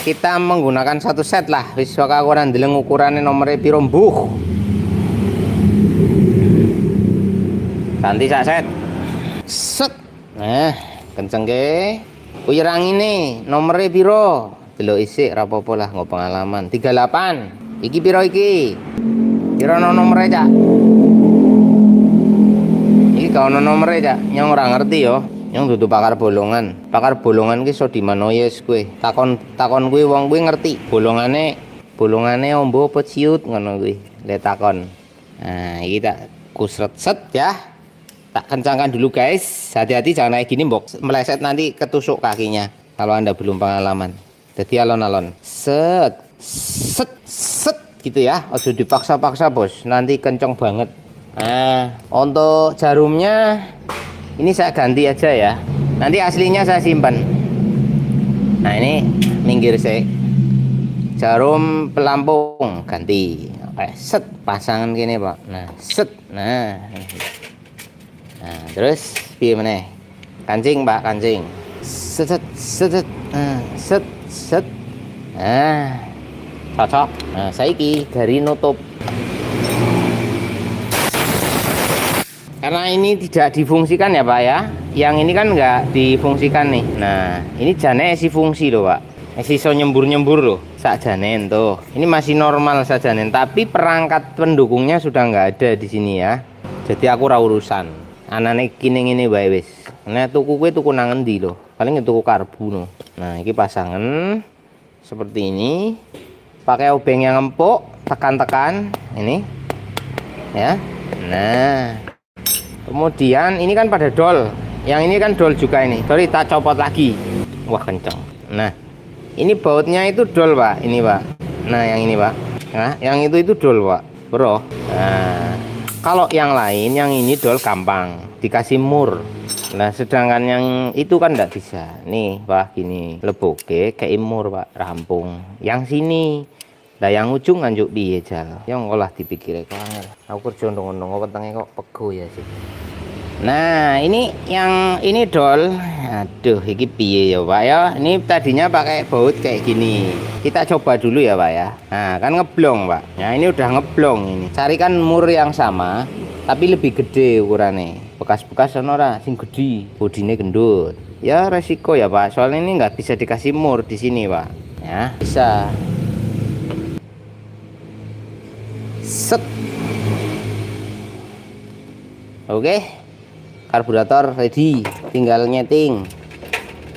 kita menggunakan satu set lah. Wis waka ora ndeleng ukurannya nomornya piro mbuh. Ganti sak set. Set. Nah, kenceng ke. Puyer angine nomornya piro? Delok isik ra apa-apa lah, nggo pengalaman. 38. Iki piro iki? Piro nomornya, Cak? Iki gak ono nomore, Cak. Nyong ora ngerti yo. Nyong dudu pakar bolongan. Pakar bolongan ki iso dimanoyes kowe. Takon kuwi wong kuwi ngerti. Bolongane ombo apa ciut ngono kuwi. Le takon. Nah, iki tak kusret set ya. Tak kencangkan dulu guys. Hati-hati jangan kayak gini mbok meleset nanti ketusuk kakinya kalau Anda belum pengalaman. Jadi alon-alon. Set set set gitu ya. Ojo dipaksa-paksa, Bos. Nanti kenceng banget. Nah, untuk jarumnya ini saya ganti aja ya. Nanti aslinya saya simpan. Nah, ini minggir sih. Jarum pelampung ganti. Oke, set pasangan gini, Pak. Nah, set. Nah, terus piye meneh? Kancing, Pak, kancing. Set set set set. Nah, cocok. Nah, saiki dari nutup. Karena ini tidak difungsikan ya, Pak ya. Yang ini kan nggak difungsikan nih. Nah, ini jane isi fungsi loh, Pak. Iso nyembur-nyembur loh, sak janen tuh. Ini masih normal sajanen, tapi perangkat pendukungnya sudah nggak ada di sini ya. Jadi aku ra urusan. Anane kini ngene wae wis. Nah, tuku kowe tuku nang endi lho? Paling tuku karbu no. Nah, iki pasangan seperti ini. Pakai obeng yang empuk, tekan-tekan ini ya. Nah, kemudian ini kan pada dol, yang ini kan dol juga ini. Sorry, tak copot lagi. Wah, kencang. Nah, ini bautnya itu dol Pak, ini Pak. Nah, yang ini Pak. Nah, yang itu dol Pak, bro. Nah, kalau yang lain, yang ini dol gampang, dikasih mur. Nah, sedangkan yang itu kan enggak bisa. Nih Pak, gini leboke kayak mur Pak, rampung. Yang sini lah, yang ujung anjuk piye jal. Yang olah dipikir kok angel. Aku kerja ndongo-ndongo wetenge kok pego ya sih. Nah, ini yang ini dol. Aduh, iki piye ya Pak ya. Ini tadinya pakai baut kayak gini. Kita coba dulu ya Pak ya. Nah, kan ngeblong Pak. Nah, ini udah ngeblong ini. Carikan mur yang sama tapi lebih gede ukurannya. Bekas-bekas ono ora sing gede, bodine gendut. Ya resiko ya Pak. Soalnya ini nggak bisa dikasih mur di sini Pak. Ya, bisa. Set. Oke, karburator ready, tinggal nyeting.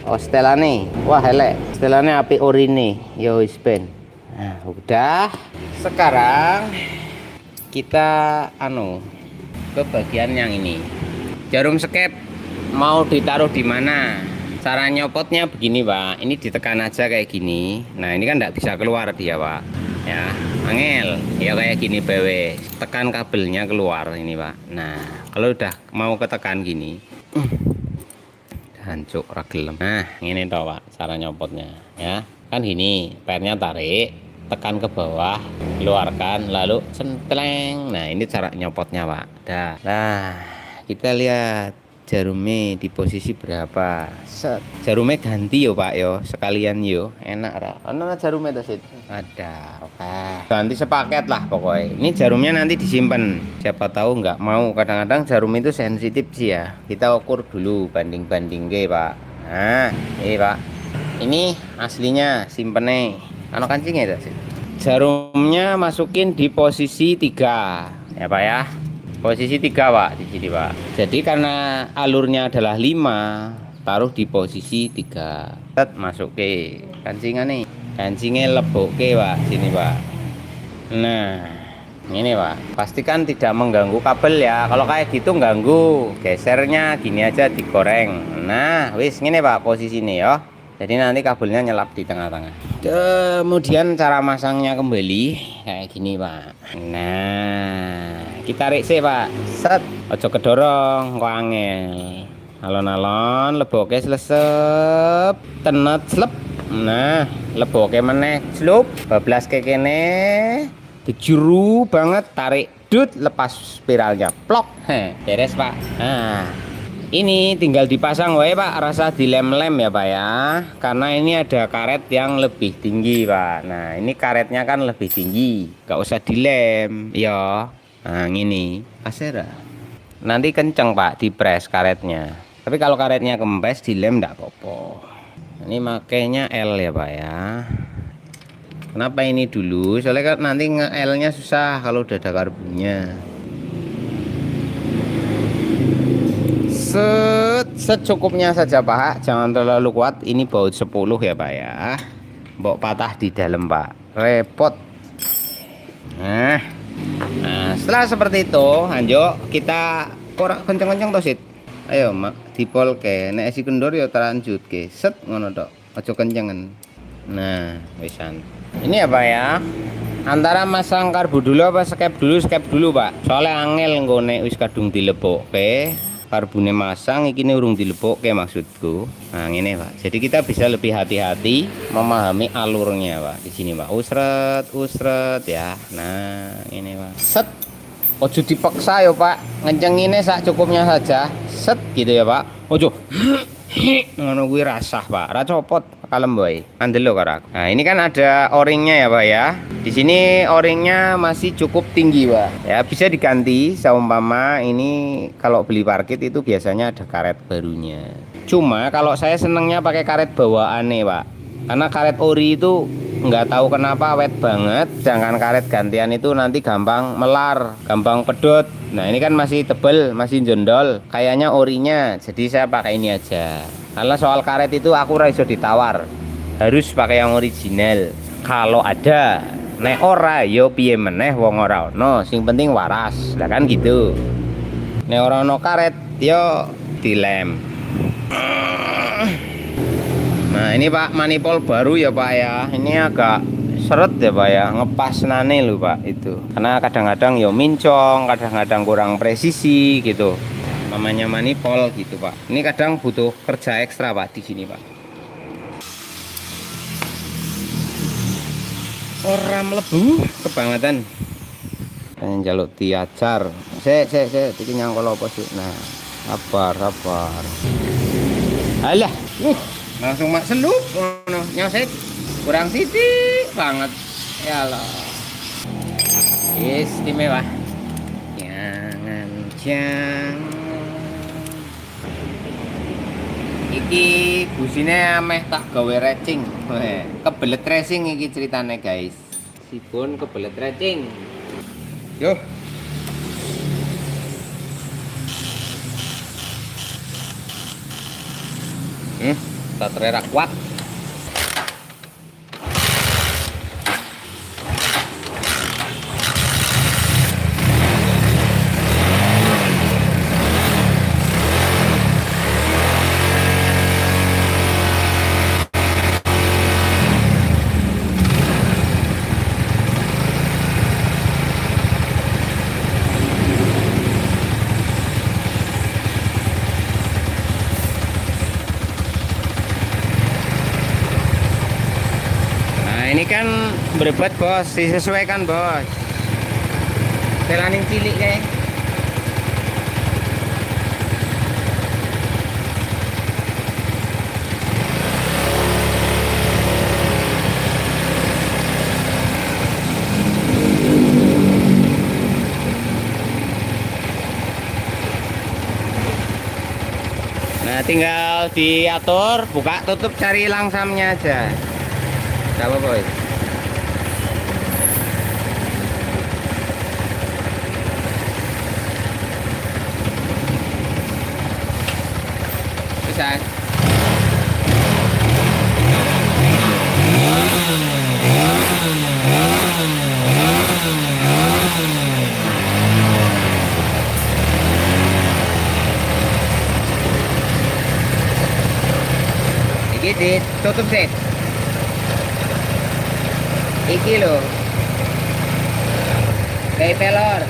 Oh, setelane, wah elek, setelane apik orine, yo wis ben. Nah, udah. Sekarang kita ke bagian yang ini. Jarum skep mau ditaruh di mana? Cara nyopotnya begini Pak, ini ditekan aja kayak gini. Nah, ini kan nggak bisa keluar dia Pak. Ya, angel ya kayak gini BW, tekan kabelnya keluar ini Pak. Nah, kalau udah mau ketekan gini hancur ragelem. Nah, ini toh Pak cara nyopotnya ya. Kan gini, pernya tarik, tekan ke bawah, keluarkan, lalu centleng. Nah, ini cara nyopotnya Pak. Dah. Nah, kita lihat jarumnya di posisi berapa. Set. Jarumnya ganti yo Pak yo, sekalian yo, enak ra. Ana jarumnya tuh Sit. Ada. Oke. Ganti sepaket lah pokoknya. Ini jarumnya nanti disimpan. Siapa tahu nggak mau. Kadang-kadang jarum itu sensitif sih ya. Kita ukur dulu banding-banding Pak. Nah, ini Pak. Ini aslinya simpennya. Ano kancingnya tuh Sit. Jarumnya masukin di posisi 3. Ya Pak ya. Posisi 3 Pak di sini Pak. Jadi karena alurnya adalah 5, taruh di posisi 3. Set, masuk ke kancingan nih. Kancingnya lebok ke Pak sini Pak. Nah, ini Pak. Pastikan tidak mengganggu kabel ya. Kalau kayak gitu ganggu. Gesernya gini aja digoreng. Nah, wis ngene Pak posisinya ya. Jadi nanti kabelnya nyelap di tengah-tengah. Kemudian cara masangnya kembali kayak gini Pak. Nah, kita tarik sih Pak. Set, ojo kedorong, kok angel. Alon-alon, leboke selesep, tenet slep. Nah, leboke meneh slup, bablas ke kene, dijuru banget, tarik dut, lepas spiralnya, plok. Beres Pak. Nah, ini tinggal dipasang wae Pak, rasa dilem-lem ya Pak ya. Karena ini ada karet yang lebih tinggi Pak. Nah, ini karetnya kan lebih tinggi, gak usah dilem ya. Nah, ini asera. Nanti kenceng Pak dipres karetnya. Tapi kalau karetnya kempes dilem ndak apa-apa. Ini makainya L ya Pak ya. Kenapa ini dulu? Soalnya kan nanti nge-L-nya susah kalau udah ada karbonnya. Secukupnya saja Pak, jangan terlalu kuat. Ini baut 10 ya Pak ya. Mbok patah di dalam Pak, repot. Nah, setelah seperti itu lanjut kita korek kenceng-kenceng toh Sit. Ayo mak dipol ke nek isi kendor ya terlanjut ke set ngono tok, aja kencengan. Nah, wisan. Ini apa ya? Antara masang karbu dulu apa skep dulu Pak. Soalnya angel engko nek wis kadung dilebokke, karbune masang iki urung dilebokke maksudku. Nah, ngene Pak. Jadi kita bisa lebih hati-hati memahami alurnya Pak. Di sini Pak. Usret ya. Nah, ini Pak. Set. Ojo dipaksa ya Pak. Ngencengine sak cukupnya saja. Set gitu ya Pak. Ojo. Ngono kuwi rasah Pak. Ra copot kalem wae. Andelo karo aku. Nah, ini kan ada o-ringnya ya Pak ya. Di sini o-ringnya masih cukup tinggi Pak. Ya, bisa diganti seumpama ini kalau beli parkit itu biasanya ada karet barunya. Cuma kalau saya senengnya pakai karet bawaan nih Pak. Karena karet ori itu nggak tahu kenapa wet banget, sedangkan karet gantian itu nanti gampang melar, gampang pedot. Nah, ini kan masih tebel, masih jondol, kayaknya orinya. Jadi saya pakai ini aja. Karena soal karet itu aku iso ditawar. harus pakai yang original. Kalau ada, nek ora yo piye meneh wong ora ono, sing penting waras. Lah kan gitu. Nek ora ono karet yo dilem. Nah, ini Pak manifold baru ya Pak ya. Ini agak seret ya Pak ya, ngepas nane lho Pak itu. Karena kadang-kadang yo mincong, kadang-kadang kurang presisi gitu. Namanya manifold gitu Pak. Ini kadang butuh kerja ekstra Pak di sini Pak. Orang melebu kebangetan. Pengen jaluk diajar. Sik iki nyangkol apa sih? Nah, sabar. Alah, langsung mak selup ngono. Nyosek kurang sithik banget. Ya Allah. Istimewa. Jangan. Iki busine ameh tak gawe racing. Kebelet racing iki ceritane guys. Sipun kebelet racing. Yo. Tak tererak kuat. Ini kan berebat bos, disesuaikan bos. Selaning cilik kayak. Nah tinggal diatur, buka tutup, cari langsamnya aja. Apa boy? Bisa. Iki ditutup sih. Iki lho kayak pelor.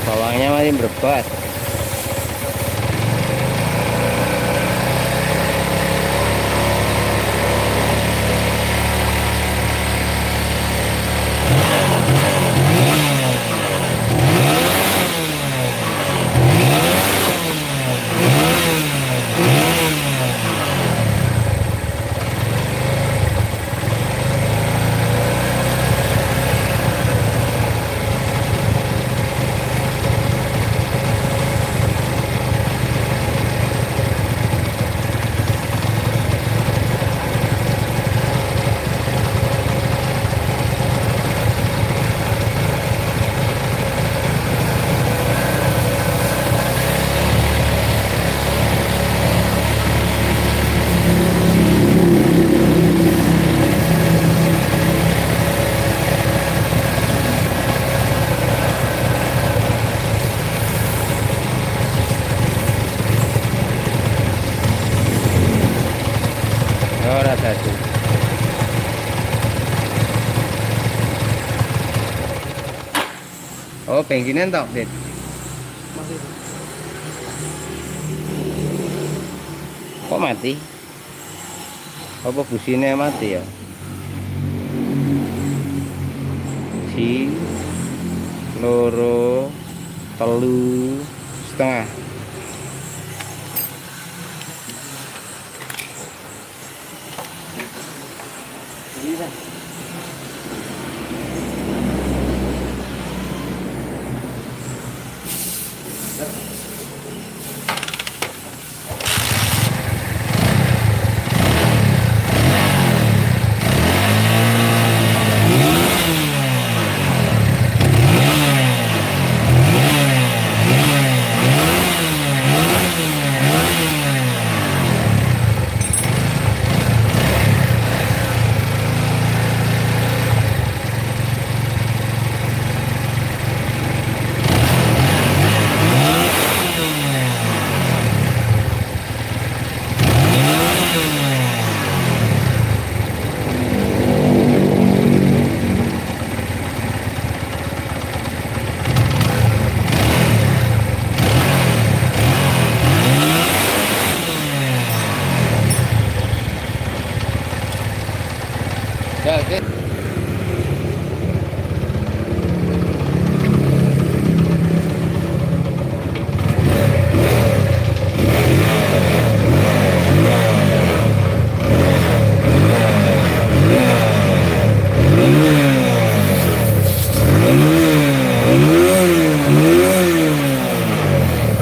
Bawangnya masih berebat. Oh, bensinnya entok, Dit. Masih. Kok mati? Apa businya mati ya? Si loro telu setengah. Ya, Dit.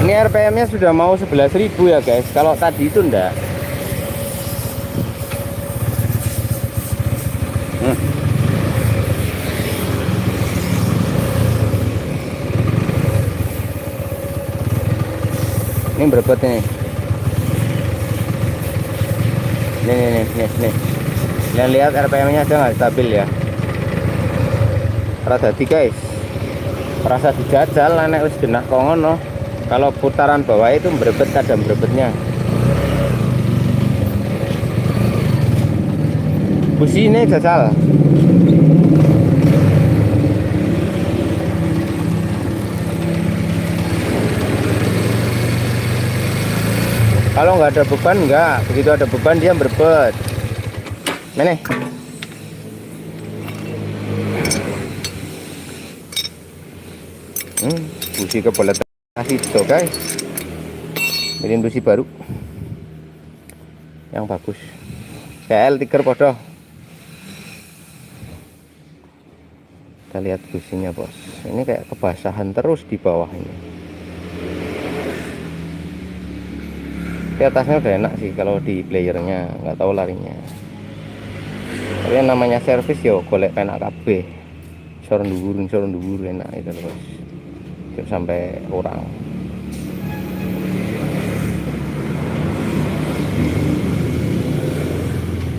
Ini RPM-nya sudah mau 11.000 ya guys. Kalau tadi itu enggak. Ini berebut ini. Nih. Kalian lihat RPM-nya aja nggak stabil ya. Rasa di guys. Rasa dijajal nek wis genah kongono. Kalau putaran bawah itu berebet kadang berebetnya. Busi ini jajal. Kalau nggak ada beban nggak, begitu ada beban dia berebet. Mana? Busi kebelet kasih itu guys. Ini busi baru yang bagus. KL tiker podo. Kita lihat businya bos. Ini kayak kebasahan terus di bawah ini. Di atasnya udah enak sih kalau di playernya, nggak tahu larinya. Tapi yang namanya servis yo golek penak kabeh. Sor dhuwur enak itu bos. Sampai kurang.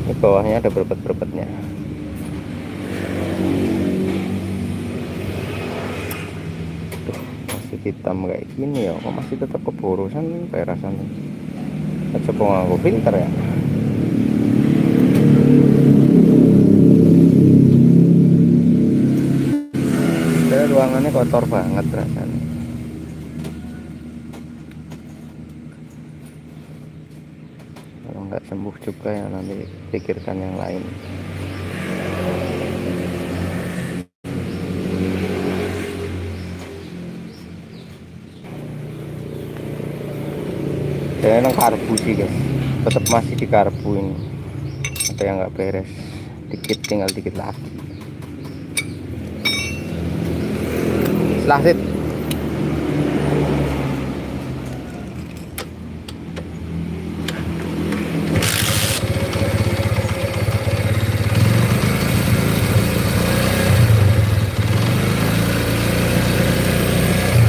Ini bawahnya ada berebet-berebetnya. Tuh, masih hitam kayak gini ya, kok masih tetap keborosan perasan. Coba nganggo filter ya. Ruangannya kotor banget rasanya. Kalau nggak sembuh juga ya nanti pikirkan yang lain. Kayaknya karbu sih guys, tetap masih di karbu ini. Ada yang nggak beres, tinggal dikit lagi. Lahit.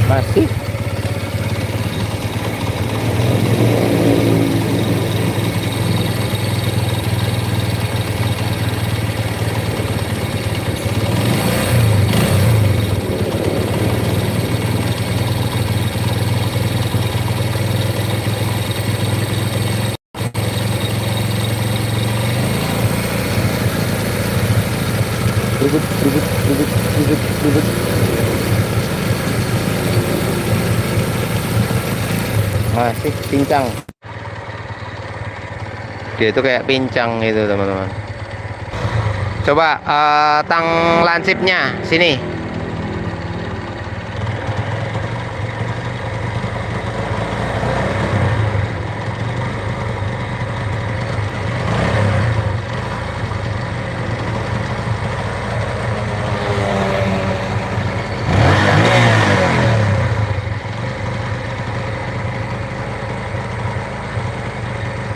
Masih. Ribut. Masih pincang. Dia itu kayak pincang gitu teman-teman. Coba tang lansipnya sini.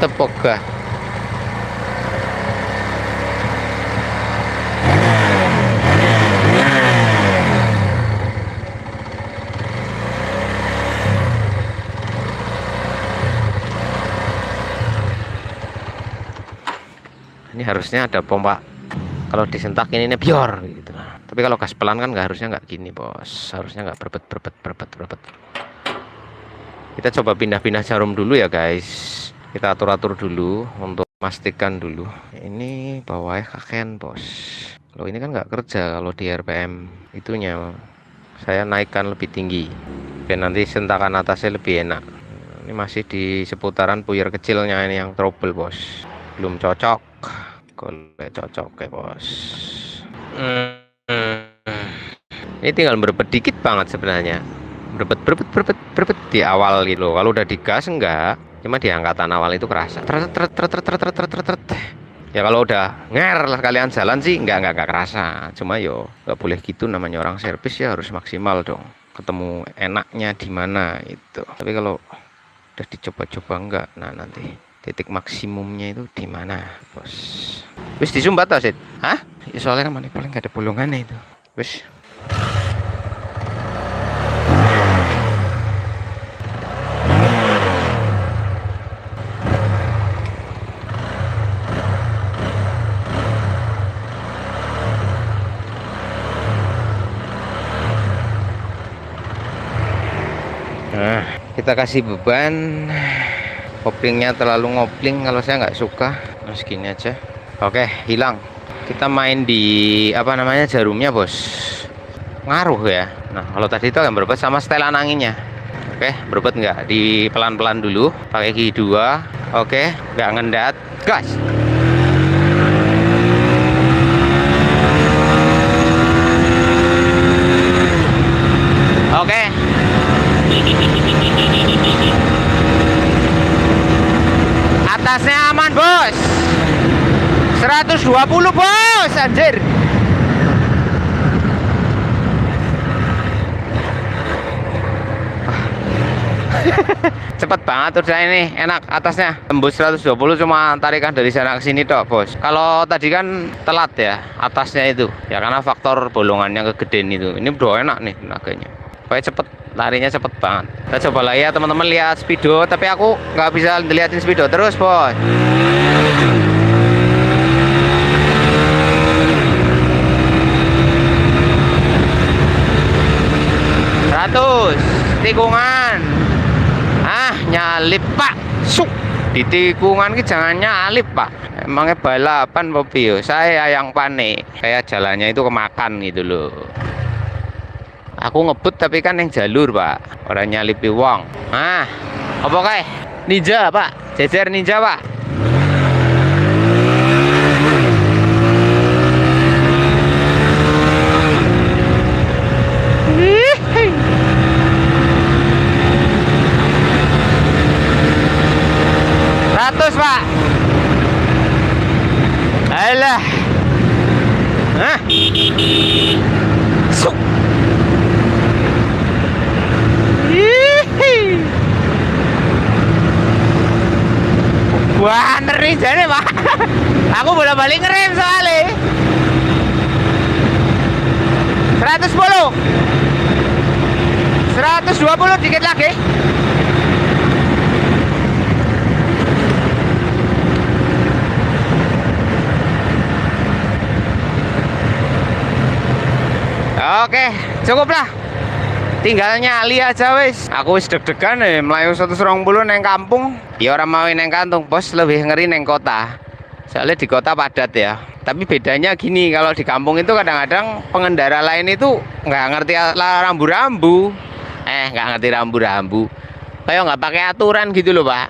Tepok gak? Ini harusnya ada pompa. Kalau disentak ini biar gitu. Tapi kalau gas pelan kan harusnya nggak gini bos. Harusnya nggak berbet. Kita coba pindah-pindah jarum dulu ya guys. Kita atur-atur dulu untuk memastikan dulu. Ini bawahnya kaken bos. Kalau ini kan nggak kerja kalau di RPM itunya. Saya naikkan lebih tinggi. Biar nanti sentakan atasnya lebih enak. Ini masih di seputaran puyer kecilnya ini yang trouble bos. Belum cocok. Golek cocok ya bos. Ini tinggal berbet dikit banget sebenarnya. Berbet di awal gitu. Kalau udah digas enggak, cuma di angkatan awal itu kerasa. Ya kalau udah nger kalian jalan sih enggak kerasa. Cuma yo enggak boleh gitu, namanya orang servis ya harus maksimal dong. Ketemu enaknya di mana itu. Tapi kalau udah dicoba-coba enggak, nah nanti titik maksimumnya itu di mana bos. Wis disumbat tau Sid? Hah? Ya, soalnya kan paling nggak ada bolongannya itu. Wis. Nah, kita kasih beban. Koplingnya terlalu ngopling, kalau saya nggak suka. Nah, segini aja. Oke, hilang. Kita main di apa namanya jarumnya bos. Ngaruh ya. Nah kalau tadi itu akan berbet sama setelan anginnya. Oke, berbet nggak? Di pelan-pelan dulu. Pakai gigi 2. Oke, nggak ngendat. Gas. Oke. Atasnya aman bos. 120 bos, anjir. Cepet banget udah ini, enak atasnya. Tembus 120 cuma tarikan dari sana ke sini tok bos. Kalau tadi kan telat ya atasnya itu. Ya karena faktor bolongannya kegedean itu. Ini udah enak nih tenaganya. Pokoknya cepet, larinya cepet banget. Kita coba lah ya teman-teman, lihat speedo. Tapi aku nggak bisa dilihatin speedo terus bos. Tikungan. Nyalip pak. Suk. Di tikungan ki jangan nyalip pak. Emangnya balapan Popio. Saya yang panik. Kayak jalannya itu kemakan gitu loh. Aku ngebut tapi kan yang jalur pak. Orang nyalipi wong. Apa kayak ninja pak? Jejer ninja pak. Pak. Alah. Suk. Wah, ngeri jane, Pak. Aku bolak-balik ngerem soalnya. 110. 120 dikit lagi. Oke, cukuplah. Tinggal nyali aja wis. Aku wis deg-degan melayu 120 neng kampung. Ya orang mau neng kantung, bos lebih ngeri neng kota. Soalnya di kota padat ya. Tapi bedanya gini, kalau di kampung itu kadang-kadang pengendara lain itu nggak ngerti rambu-rambu. Nggak ngerti rambu-rambu. kayak nggak pakai aturan gitu loh Pak.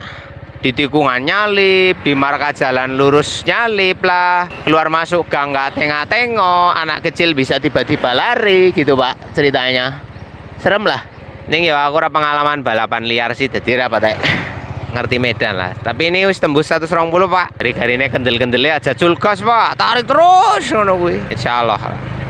Di tikungan nyalip, di marka jalan lurus nyalip lah, keluar masuk gang nggak tengok-tengok, anak kecil bisa tiba-tiba lari gitu Pak ceritanya. Serem lah. Ini ya aku pengalaman balapan liar sih, jadi apa teh? Ngerti medan lah. Tapi ini wis tembus 120 Pak. Hari-hari ini kendel-kendelnya aja culgas Pak. Tarik terus ngono kuwi. Insyaallah.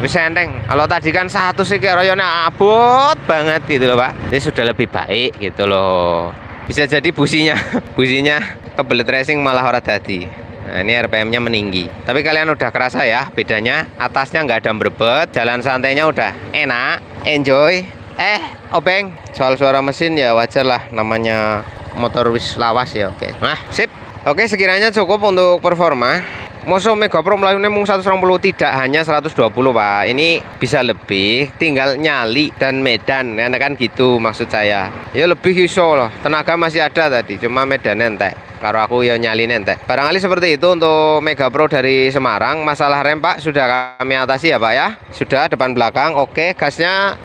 Wis enteng. Kalau tadi kan 100 sih royone abot banget gitu loh Pak. Ini sudah lebih baik gitu loh. Bisa jadi businya kebelet racing malah ora dadi. Nah, ini RPM-nya meninggi. Tapi kalian udah kerasa ya bedanya, atasnya nggak ada berebet, jalan santainya udah enak, enjoy. Obeng, soal suara mesin ya wajar lah, namanya motor wis lawas ya. Oke. Nah, sip. Oke, sekiranya cukup untuk performa. Moso Mega Pro melayune mung 120, tidak hanya 120 Pak. Ini bisa lebih, tinggal nyali dan medan kan gitu maksud saya. Ya lebih iso loh. Tenaga masih ada tadi, cuma medan entek. Kalau aku ya nyali entek. Barangkali seperti itu untuk Mega Pro dari Semarang. Masalah rem Pak sudah kami atasi ya Pak ya. Sudah depan belakang. Oke, gasnya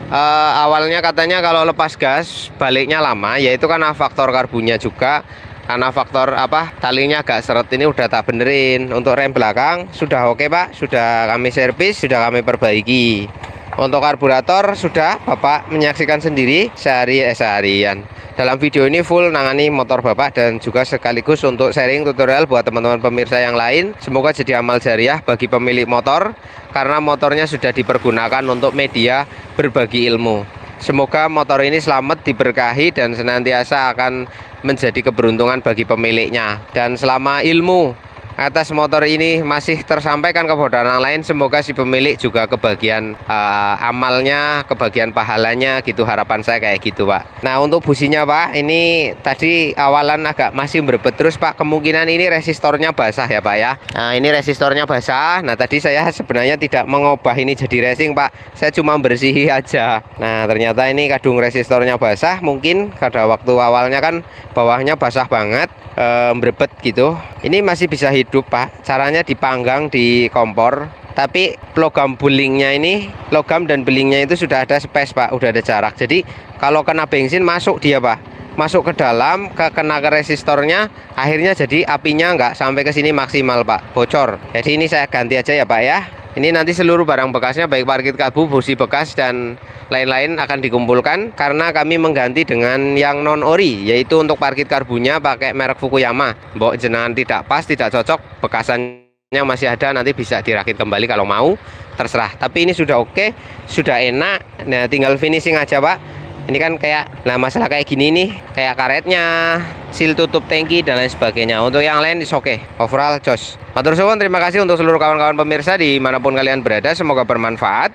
awalnya katanya kalau lepas gas baliknya lama, yaitu karena faktor karbunya juga. Karena faktor apa, talinya agak seret, ini udah tak benerin. Untuk rem belakang sudah oke Pak, sudah kami servis, sudah kami perbaiki. Untuk karburator sudah Bapak menyaksikan sendiri seharian. Dalam video ini full nangani motor Bapak dan juga sekaligus untuk sharing tutorial buat teman-teman pemirsa yang lain. Semoga jadi amal jariah bagi pemilik motor, karena motornya sudah dipergunakan untuk media berbagi ilmu. Semoga motor ini selamat, diberkahi, dan senantiasa akan menjadi keberuntungan bagi pemiliknya. Dan selama ilmu atas motor ini masih tersampaikan kepada orang lain, semoga si pemilik juga kebagian amalnya, kebagian pahalanya gitu. Harapan saya kayak gitu Pak. Nah untuk businya Pak, ini tadi awalan agak masih berebet terus Pak. Kemungkinan ini resistornya basah ya Pak ya. Nah ini resistornya basah. Nah tadi saya sebenarnya tidak mengubah ini jadi racing Pak, saya cuma bersihi aja. Nah ternyata ini kadung resistornya basah. Mungkin pada waktu awalnya kan bawahnya basah banget, berebet gitu. Ini masih bisa hidup Pak. Caranya dipanggang di kompor. Tapi logam bulingnya ini, logam dan belingnya itu sudah ada space Pak, udah ada jarak. Jadi kalau kena bensin masuk dia Pak, masuk ke dalam, kena ke resistornya, akhirnya jadi apinya nggak sampai ke sini maksimal Pak, bocor. Jadi ini saya ganti aja ya Pak ya. Ini nanti seluruh barang bekasnya baik parkit kalbu, busi bekas dan lain-lain akan dikumpulkan, karena kami mengganti dengan yang non ori, yaitu untuk parkit karbunya pakai merek Fukuyama. Mbok jenengan tidak pas, tidak cocok, bekasannya masih ada, nanti bisa dirakit kembali kalau mau, terserah. Tapi ini sudah oke, sudah enak. Nah tinggal finishing aja Pak. Ini kan kayak, nah masalah kayak gini nih, kayak karetnya, seal tutup tangki dan lain sebagainya. Untuk yang lain is oke, overall jos. Matur suwun, terima kasih untuk seluruh kawan-kawan pemirsa dimanapun kalian berada, semoga bermanfaat.